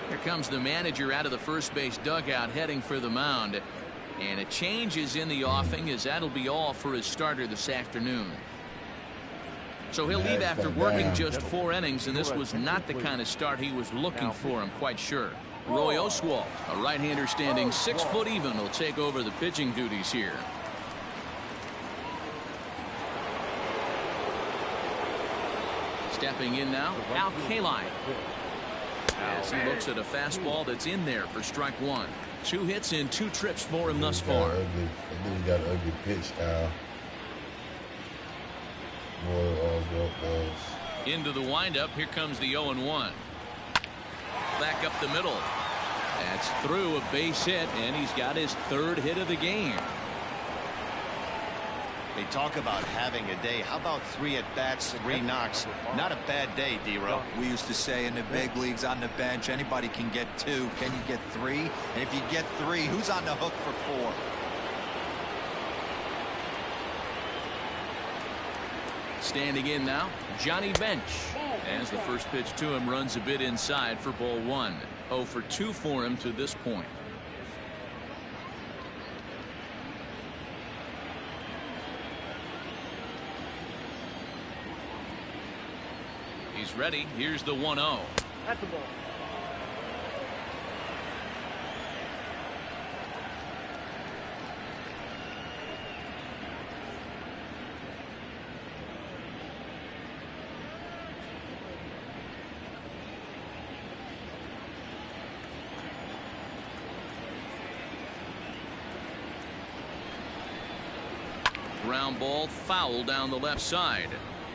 [SPEAKER 1] Here comes the manager out of the first base dugout heading for the mound. And a change is in the offing, as that'll be all for his starter this afternoon. So he'll leave after working just 4 innings, and this was not the kind of start he was looking for, I'm quite sure. Roy Oswalt, a right-hander standing 6 foot even, will take over the pitching duties here. Stepping in now, Al Kaline. As he looks at a fastball that's in there for strike 1. 2 hits in 2 trips for him thus far.
[SPEAKER 5] I think he got an ugly pitch style. Roy Oswalt does.
[SPEAKER 1] Into the windup. Here comes the 0-1. Back up the middle. That's through, a base hit, and he's got his 3rd hit of the game.
[SPEAKER 2] They talk about having a day. How about 3 at-bats, 3 knocks? Not a bad day, D-Row.
[SPEAKER 4] We used to say in the big leagues on the bench, anybody can get 2. Can you get 3? And if you get 3, who's on the hook for 4?
[SPEAKER 1] Standing in now, Johnny Bench. As the first pitch to him runs a bit inside for ball 1. 0 for 2 for him to this point. He's ready. Here's the 1-0.
[SPEAKER 7] That's the ball.
[SPEAKER 1] Ground ball foul down the left side.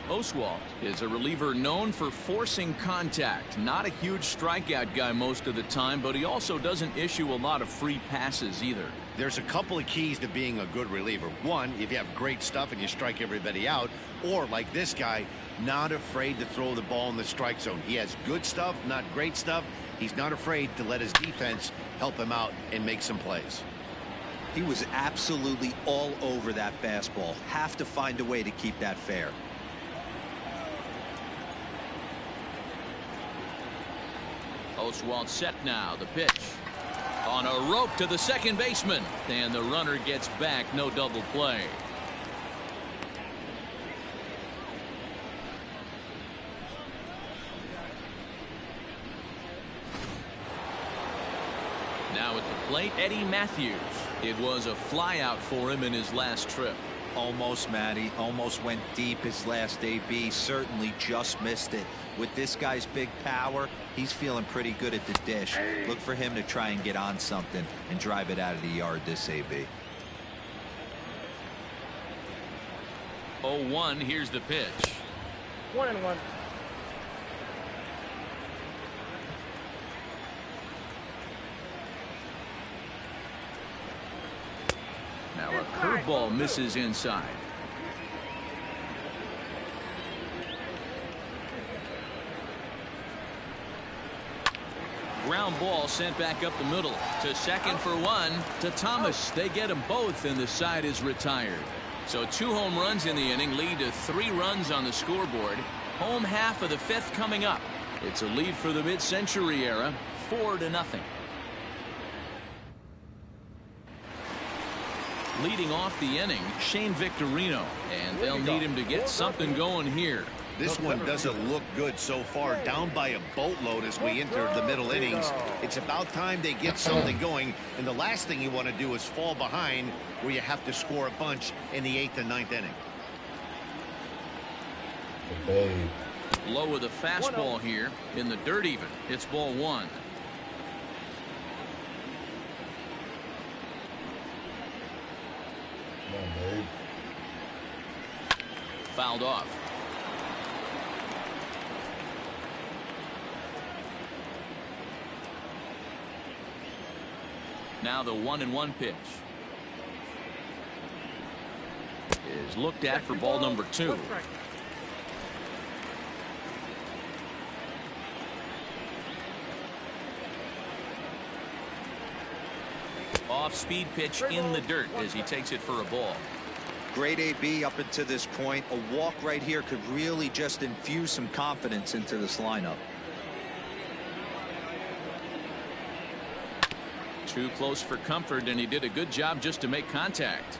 [SPEAKER 1] Oswalt is a reliever known for forcing contact. Not a huge strikeout guy most of the time, but he also doesn't issue a lot of free passes either.
[SPEAKER 2] There's a couple of keys to being a good reliever. One, if you have great stuff and you strike everybody out, or like this guy, not afraid to throw the ball in the strike zone. He has good stuff, not great stuff. He's not afraid to let his defense help him out and make some plays.
[SPEAKER 4] He was absolutely all over that fastball. Have to find a way to keep that fair.
[SPEAKER 1] Oswalt set now. The pitch on a rope to the second baseman, and the runner gets back. No double play. Now at the plate, Eddie Matthews. It was a fly out for him in his last trip.
[SPEAKER 4] Almost, Matty. Almost went deep his last AB. Certainly just missed it. With this guy's big power, he's feeling pretty good at the dish. Look for him to try and get on something and drive it out of the yard this AB.
[SPEAKER 1] 0-1. Here's the pitch.
[SPEAKER 7] 1-1.
[SPEAKER 1] Now a curveball misses inside. Ground ball sent back up the middle to second for 1 to Thomas. They get them both, and the side is retired. So 2 home runs in the inning lead to 3 runs on the scoreboard. Home half of the 5th coming up. It's a lead for the mid-century era, 4-0. Leading off the inning, Shane Victorino, and they'll need him to get something going here.
[SPEAKER 2] This one doesn't look good so far, down by a boatload as we enter the middle innings. It's about time they get something going, and the last thing you want to do is fall behind where you have to score a bunch in the 8th and 9th inning.
[SPEAKER 1] Low with a fastball here in the dirt even. It's ball 1.
[SPEAKER 5] Babe.
[SPEAKER 1] Fouled off. Now the 1-1 pitch is looked at for ball number 2. Off-speed pitch in the dirt as he takes it for a ball.
[SPEAKER 4] Great AB up until this point. A walk right here could really just infuse some confidence into this lineup.
[SPEAKER 1] Too close for comfort, and he did a good job just to make contact.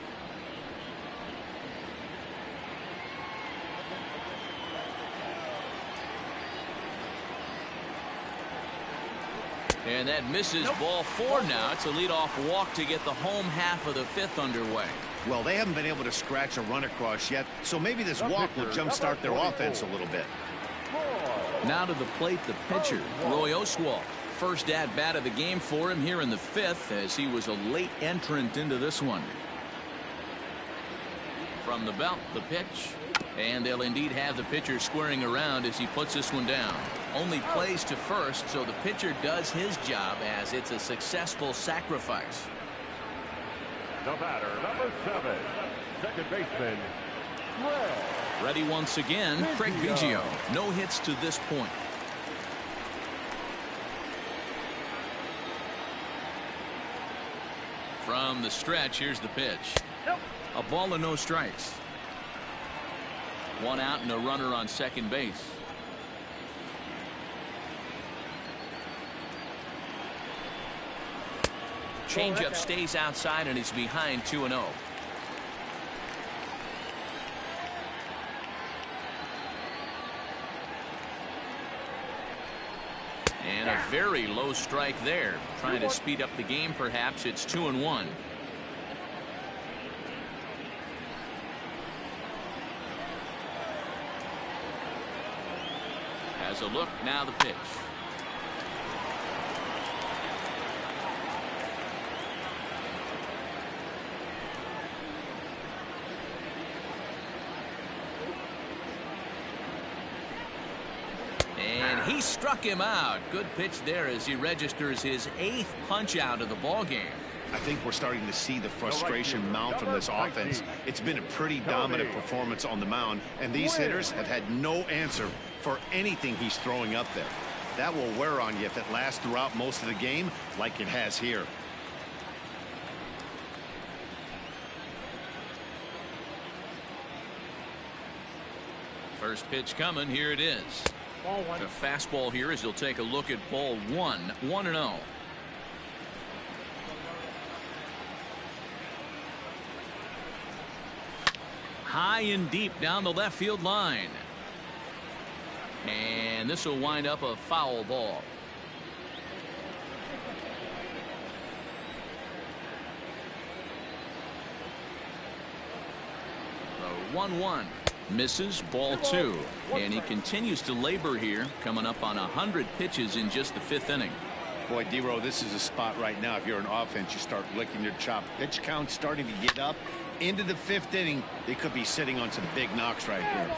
[SPEAKER 1] And that misses. Ball 4 now. It's a leadoff walk to get the home half of the 5th underway.
[SPEAKER 2] Well, they haven't been able to scratch a run across yet, so maybe this walk will jumpstart their offense a little bit.
[SPEAKER 1] Now to the plate, the pitcher, Roy Oswalt. First at-bat of the game for him here in the 5th, as he was a late entrant into this one. From the belt, the pitch. And they'll indeed have the pitcher squaring around as he puts this one down. Only plays to first, so the pitcher does his job as it's a successful sacrifice.
[SPEAKER 3] The batter, number 7, second baseman,
[SPEAKER 1] Ready once again, Craig Biggio. No hits to this point. From the stretch, here's the pitch. A ball and no strikes. 1 out and a runner on second base. Changeup stays outside and he's behind 2-0. And a very low strike there. Trying to speed up the game, perhaps. It's 2-1. Has a look, now the pitch. And he struck him out. Good pitch there as he registers his 8th punch out of the ball game.
[SPEAKER 2] I think we're starting to see the frustration mount from this offense. It's been a pretty dominant performance on the mound, and these hitters have had no answer for anything he's throwing up there. That will wear on you if it lasts throughout most of the game like it has here.
[SPEAKER 1] First pitch coming. Here it is. The fastball here as he'll take a look at ball 1. 1-0. High and deep down the left field line. And this will wind up a foul ball. The 1-1 misses, ball 2, and he continues to labor here, coming up on 100 pitches in just the 5th inning.
[SPEAKER 2] Boy, D-Row, this is a spot right now. If you're an offense, you start licking your chop. Pitch count starting to get up into the 5th inning. They could be sitting on some big knocks right here.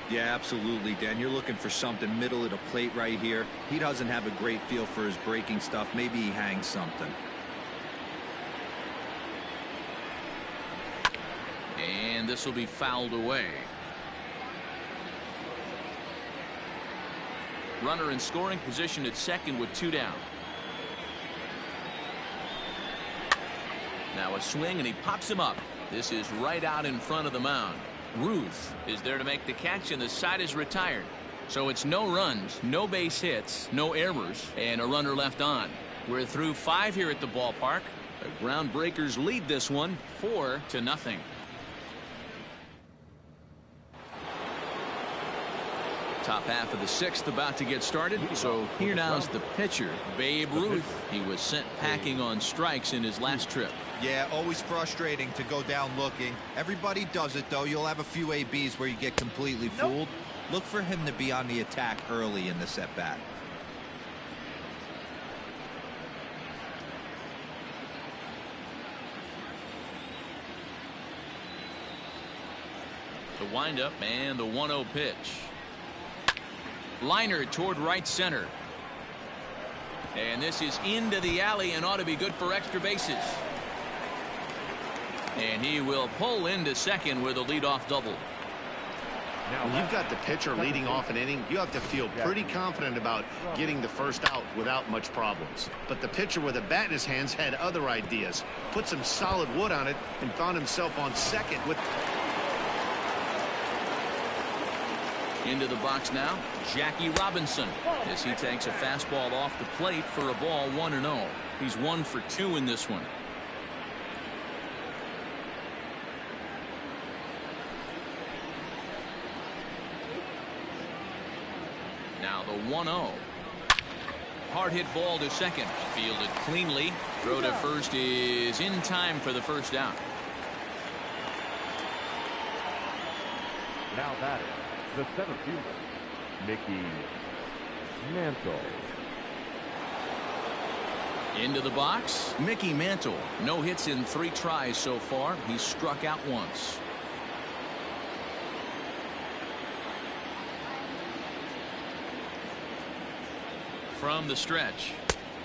[SPEAKER 4] Yeah, absolutely, Dan. You're looking for something middle of the plate right here. He doesn't have a great feel for his breaking stuff. Maybe he hangs something.
[SPEAKER 1] And this will be fouled away. Runner in scoring position at second with 2 down. Now a swing and he pops him up. This is right out in front of the mound. Ruth is there to make the catch, and the side is retired. So it's no runs, no base hits, no errors, and a runner left on. We're through 5 here at the ballpark. The Groundbreakers lead this one 4-0. Top half of the 6th about to get started. So here now is the pitcher, Babe Ruth. He was sent packing on strikes in his last trip.
[SPEAKER 4] Yeah, always frustrating to go down looking. Everybody does it, though. You'll have a few ABs where you get completely fooled. Look for him to be on the attack early in the at-bat.
[SPEAKER 1] The windup and the 1-0 pitch. Liner toward right center. And this is into the alley and ought to be good for extra bases. And he will pull into second with a leadoff double.
[SPEAKER 2] When you've got the pitcher leading off an inning, you have to feel pretty confident about getting the first out without much problems. But the pitcher with a bat in his hands had other ideas. Put some solid wood on it and found himself on second with...
[SPEAKER 1] Into the box now, Jackie Robinson, as he takes a fastball off the plate for a ball 1-0. He's 1 for 2 in this one. Now the 1-0. Hard hit ball to second. Fielded cleanly. Throw to first is in time for the first out.
[SPEAKER 3] Now batting, the center fielder, Mickey Mantle.
[SPEAKER 1] Into the box, Mickey Mantle. No hits in 3 tries so far. He's struck out once. From the stretch.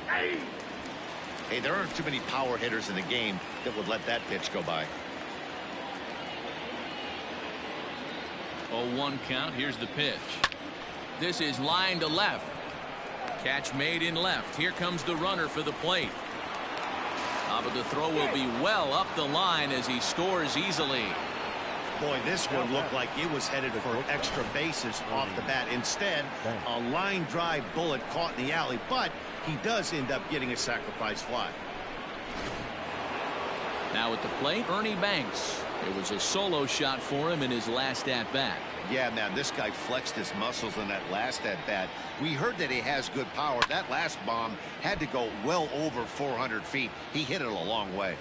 [SPEAKER 2] Hey, there aren't too many power hitters in the game that would let that pitch go by.
[SPEAKER 1] 0-1 count. Here's the pitch. This is line to left. Catch made in left. Here comes the runner for the plate. But the throw will be well up the line as he scores easily.
[SPEAKER 2] Boy, this one looked like it was headed for extra bases off the bat. Instead, a line drive bullet caught in the alley, but he does end up getting a sacrifice fly.
[SPEAKER 1] Now at the plate, Ernie Banks. It was a solo shot for him in his last at-bat.
[SPEAKER 2] Yeah, man, this guy flexed his muscles in that last at-bat. We heard that he has good power. That last bomb had to go well over 400 feet. He hit it a long way.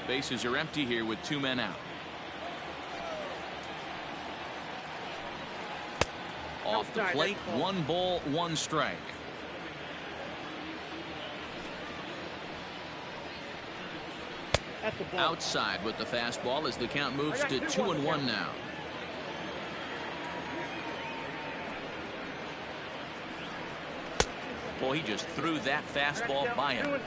[SPEAKER 1] Bases are empty here with 2 men out. Off the plate, 1 ball, 1 strike. Outside with the fastball as the count moves to 2-1 now. Boy, he just threw that fastball by him.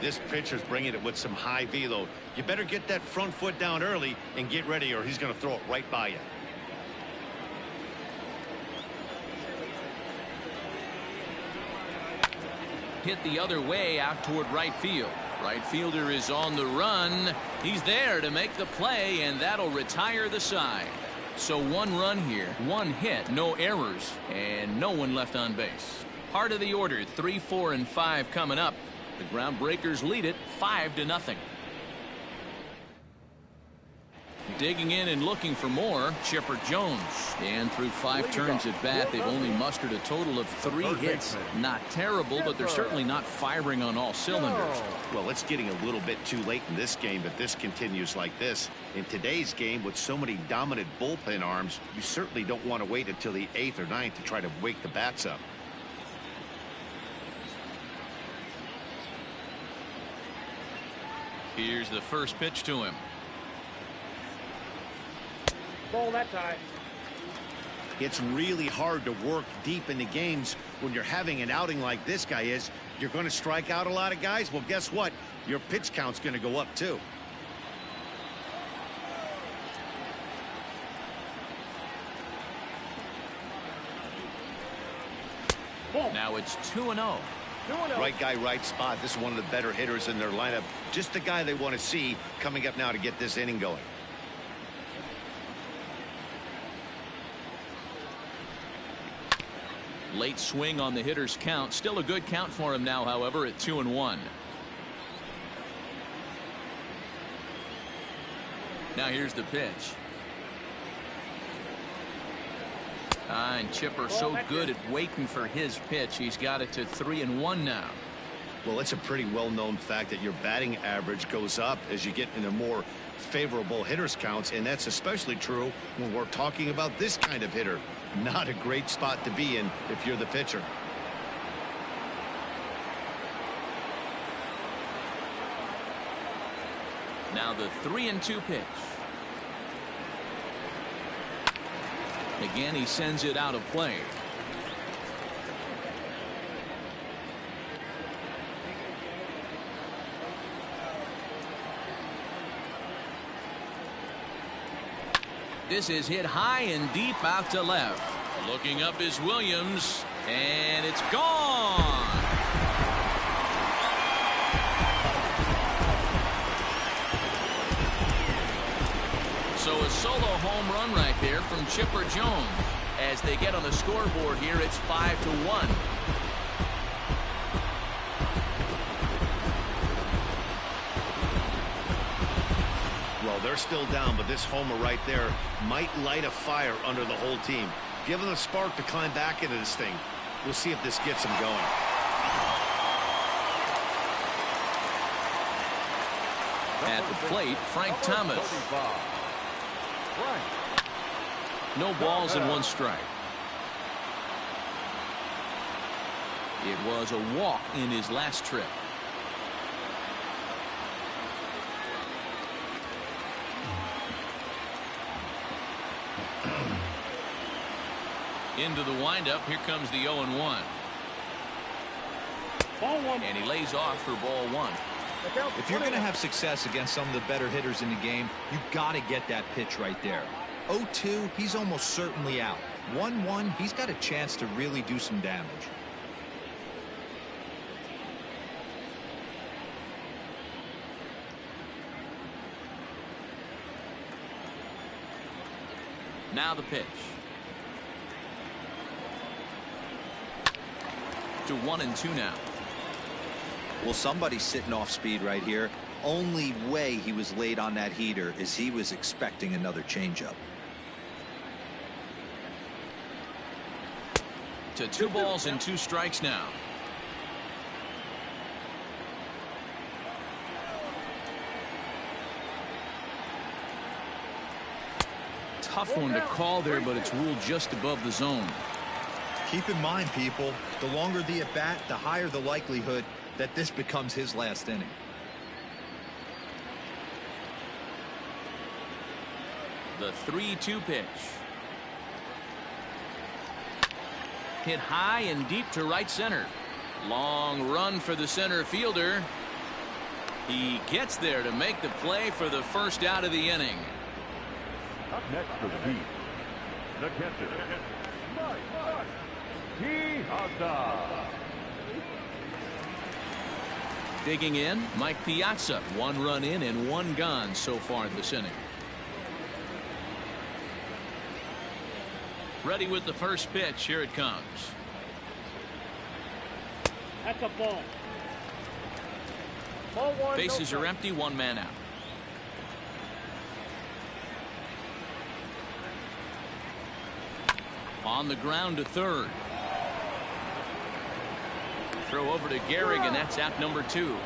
[SPEAKER 2] This pitcher's bringing it with some high velo. You better get that front foot down early and get ready, or he's going to throw it right by you.
[SPEAKER 1] Hit the other way out toward right field. Right fielder is on the run. He's there to make the play, and that'll retire the side. So 1 run here, 1 hit, no errors, and no one left on base. Heart of the order, 3, 4, and 5 coming up. The Groundbreakers lead it 5-0. Digging in and looking for more, Chipper Jones. And through 5 turns at bat, they've only mustered a total of 3 hits. Not terrible, but they're certainly not firing on all cylinders.
[SPEAKER 2] Well, it's getting a little bit too late in this game if this continues like this. In today's game, with so many dominant bullpen arms, you certainly don't want to wait until the 8th or 9th to try to wake the bats up.
[SPEAKER 1] Here's the first pitch to him.
[SPEAKER 7] Ball that time.
[SPEAKER 2] It's really hard to work deep into games when you're having an outing like this guy is. You're going to strike out a lot of guys. Well, guess what? Your pitch count's going to go up too.
[SPEAKER 1] Now it's 2-0.
[SPEAKER 2] Right guy, right spot. This is one of the better hitters in their lineup. Just the guy they want to see coming up now to get this inning going.
[SPEAKER 1] Late swing on the hitter's count. Still a good count for him now, however, at 2-1. Now here's the pitch. And Chipper so good at waiting for his pitch. He's got it to 3-1 now.
[SPEAKER 2] Well, it's a pretty well-known fact that your batting average goes up as you get into more favorable hitters counts, and that's especially true when we're talking about this kind of hitter. Not a great spot to be in if you're the pitcher.
[SPEAKER 1] Now the 3-2 pitch. Again, he sends it out of play. This is hit high and deep out to left. Looking up is Williams, and it's gone. So a solo home run right there from Chipper Jones. As they get on the scoreboard here, it's 5-1.
[SPEAKER 2] Well, they're still down, but this homer right there might light a fire under the whole team. Give them a spark to climb back into this thing. We'll see if this gets them going.
[SPEAKER 1] At the plate, Frank Thomas. No balls and one strike. It was a walk in his last trip. Into the windup. Here comes the 0-1.
[SPEAKER 7] Ball one.
[SPEAKER 1] And he lays off for ball one.
[SPEAKER 4] If you're going to have success against some of the better hitters in the game, you've got to get that pitch right there. 0-2, he's almost certainly out. 1-1, he's got a chance to really do some damage.
[SPEAKER 1] Now the pitch. To 1-2 now.
[SPEAKER 4] Well, somebody's sitting off speed right here. Only way he was late on that heater is he was expecting another changeup.
[SPEAKER 1] To 2 balls and 2 strikes now. Tough one to call there, but it's ruled just above the zone.
[SPEAKER 4] Keep in mind, people, the longer the at-bat, the higher the likelihood that this becomes his last inning.
[SPEAKER 1] The 3-2 pitch. Hit high and deep to right center. Long run for the center fielder. He gets there to make the play for the first out of the inning.
[SPEAKER 3] Up next for the Heat, the catcher, Piazza.
[SPEAKER 1] Digging in, Mike Piazza. 1 run in and 1 gone so far this inning. Ready with the first pitch. Here it comes.
[SPEAKER 7] That's a ball. Ball one.
[SPEAKER 1] Bases are empty. 1 man out. On the ground to third. Throw over to Gehrig, and that's out number 2.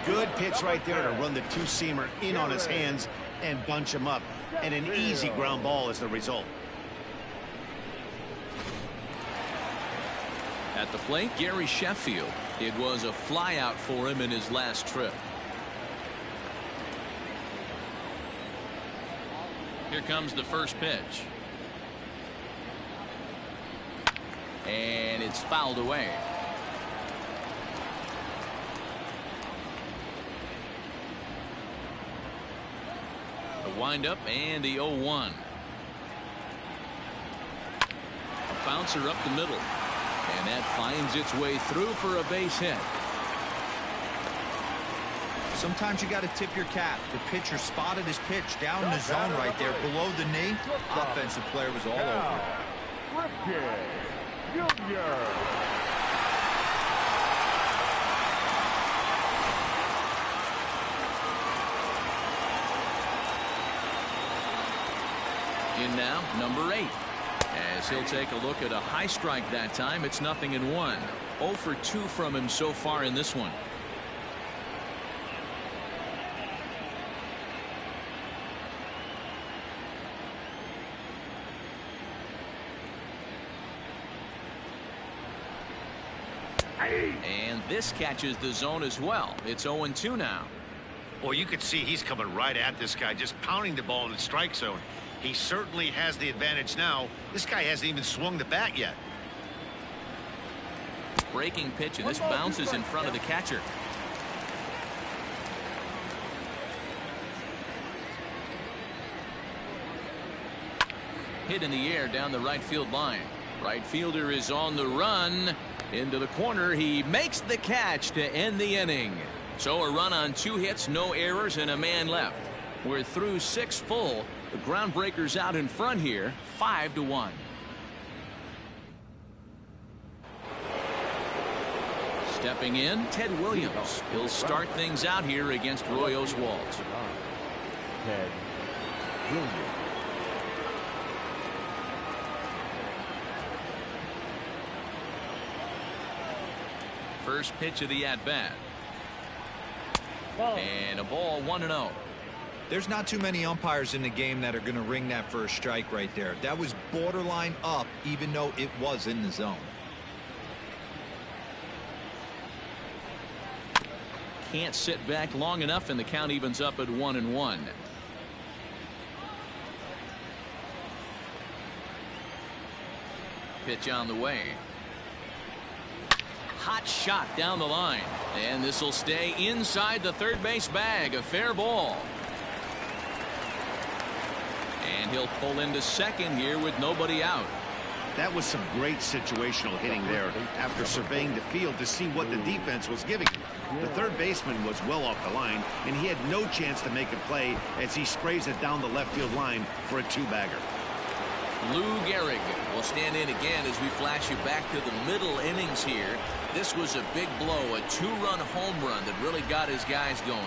[SPEAKER 2] Good pitch right there to run the 2-seamer in on his hands and bunch him up. And an easy ground ball as the result.
[SPEAKER 1] At the plate, Gary Sheffield. It was a flyout for him in his last trip. Here comes the first pitch. And it's fouled away. The windup and the 0-1. A bouncer up the middle. And that finds its way through for a base hit.
[SPEAKER 4] Sometimes you got to tip your cap. The pitcher spotted his pitch down in the zone right there below the knee. Offensive player was all over it.
[SPEAKER 3] Ricky Jr.
[SPEAKER 1] In now, number 8. As he'll take a look at a high strike that time, it's 0-1. 0 for 2 from him so far in this one. And this catches the zone as well. It's 0-2 now.
[SPEAKER 2] Well, you could see he's coming right at this guy, just pounding the ball in the strike zone. He certainly has the advantage now. This guy hasn't even swung the bat yet.
[SPEAKER 1] Breaking pitch, and this bounces in front of the catcher. Hit in the air down the right field line. Right fielder is on the run. Into the corner. He makes the catch to end the inning. So a run on 2 hits, no errors, and a man left. We're through 6 full. The Groundbreakers out in front here, 5-1. Stepping in, Ted Williams. He'll start things out here against Roy Oswalt.
[SPEAKER 3] Ted Williams.
[SPEAKER 1] First pitch of the at-bat. And a ball 1-0.
[SPEAKER 4] There's not too many umpires in the game that are going to ring that first strike right there. That was borderline up, even though it was in the zone.
[SPEAKER 1] Can't sit back long enough, and the count evens up at 1-1. Pitch on the way. Hot shot down the line, and this will stay inside the third base bag. A fair ball, and he'll pull into second here with nobody out.
[SPEAKER 2] That was some great situational hitting there after surveying the field to see what the defense was giving him. The third baseman was well off the line, and he had no chance to make a play as he sprays it down the left field line for a 2-bagger.
[SPEAKER 1] Lou Gehrig will stand in again as we flash you back to the middle innings here. This was a big blow, a 2-run home run that really got his guys going.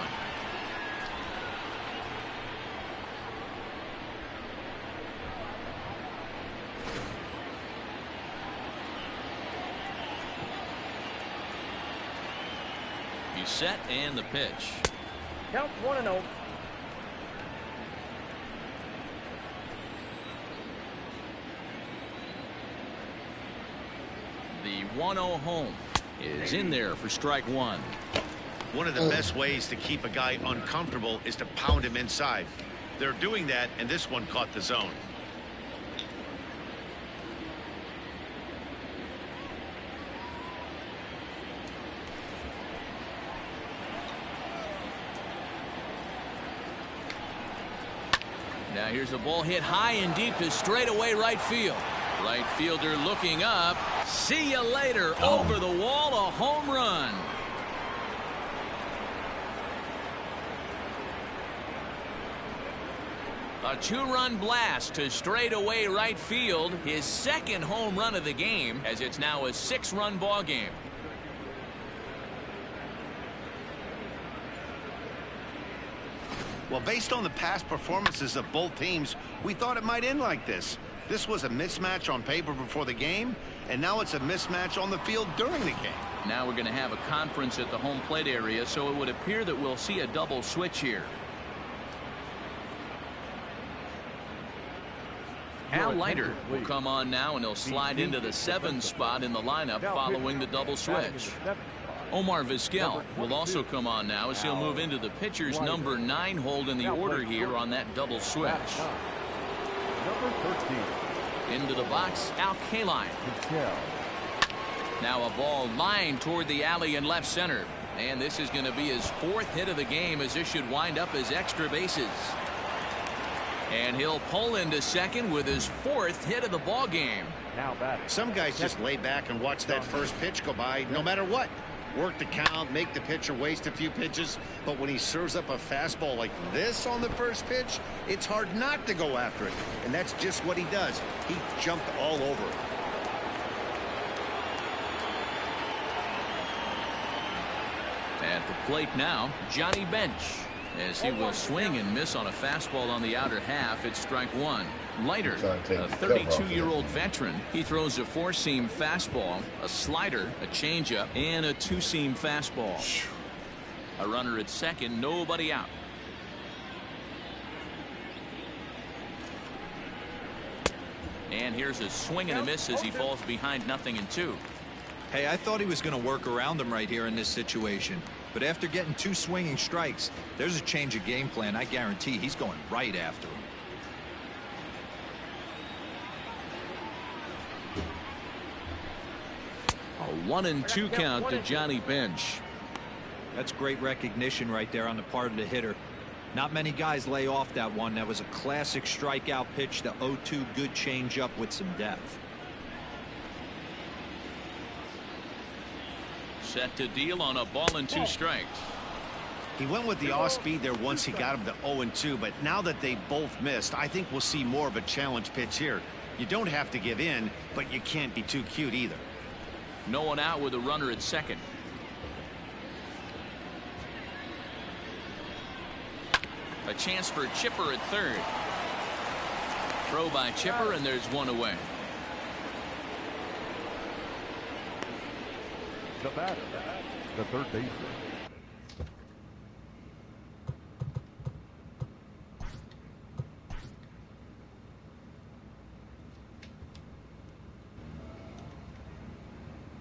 [SPEAKER 1] He's set, and the pitch.
[SPEAKER 7] Count 1-0.
[SPEAKER 1] The 1-0 home is in there for strike 1.
[SPEAKER 2] One of the best ways to keep a guy uncomfortable is to pound him inside. They're doing that, and this one caught the zone.
[SPEAKER 1] Now here's a ball hit high and deep to straightaway right field. Right fielder looking up. See you later. Over the wall, a home run. A 2-run blast to straightaway right field. His second home run of the game, as it's now a 6-run ball game.
[SPEAKER 2] Well, based on the past performances of both teams, we thought it might end like this. This was a mismatch on paper before the game, and now it's a mismatch on the field during the game.
[SPEAKER 1] Now we're going to have a conference at the home plate area, so it would appear that we'll see a double switch here. Al Leiter will come on now, and he'll slide into the 7 spot in the lineup following the double switch. Omar Vizquel will also come on now as he'll move into the pitcher's number 9 hold in the order here on that double switch.
[SPEAKER 3] Number 13.
[SPEAKER 1] Into the box, Al Kaline. Now a ball lined toward the alley in left center. And this is going to be his 4th hit of the game, as this should wind up as extra bases. And he'll pull into second with his 4th hit of the ball game.
[SPEAKER 3] Now batting.
[SPEAKER 2] Some guys just lay back and watch that first pitch go by no matter what. Work the count, make the pitcher waste a few pitches, but when he serves up a fastball like this on the first pitch, it's hard not to go after it, and that's just what he does. He jumped all over it.
[SPEAKER 1] At the plate now, Johnny Bench, as he will swing and miss on a fastball on the outer half. It's strike 1. Leiter, a 32-year-old veteran. He throws a 4-seam fastball, a slider, a changeup, and a 2-seam fastball. A runner at second, nobody out. And here's a swing and a miss as he falls behind 0-2.
[SPEAKER 4] Hey, I thought he was going to work around him right here in this situation. But after getting 2 swinging strikes, there's a change of game plan. I guarantee he's going right after him.
[SPEAKER 1] A 1-2 count to Johnny Bench.
[SPEAKER 4] That's great recognition right there on the part of the hitter. Not many guys lay off that one. That was a classic strikeout pitch. The 0-2 good changeup with some depth.
[SPEAKER 1] Set to deal on a ball and 2 strikes.
[SPEAKER 2] He went with the off speed there once he got him to 0-2, but now that they both missed, I think we'll see more of a challenge pitch here. You don't have to give in, but you can't be too cute either.
[SPEAKER 1] No one out with a runner at second. A chance for Chipper at third. Throw by Chipper, and there's 1 away.
[SPEAKER 3] The batter, the third baseman,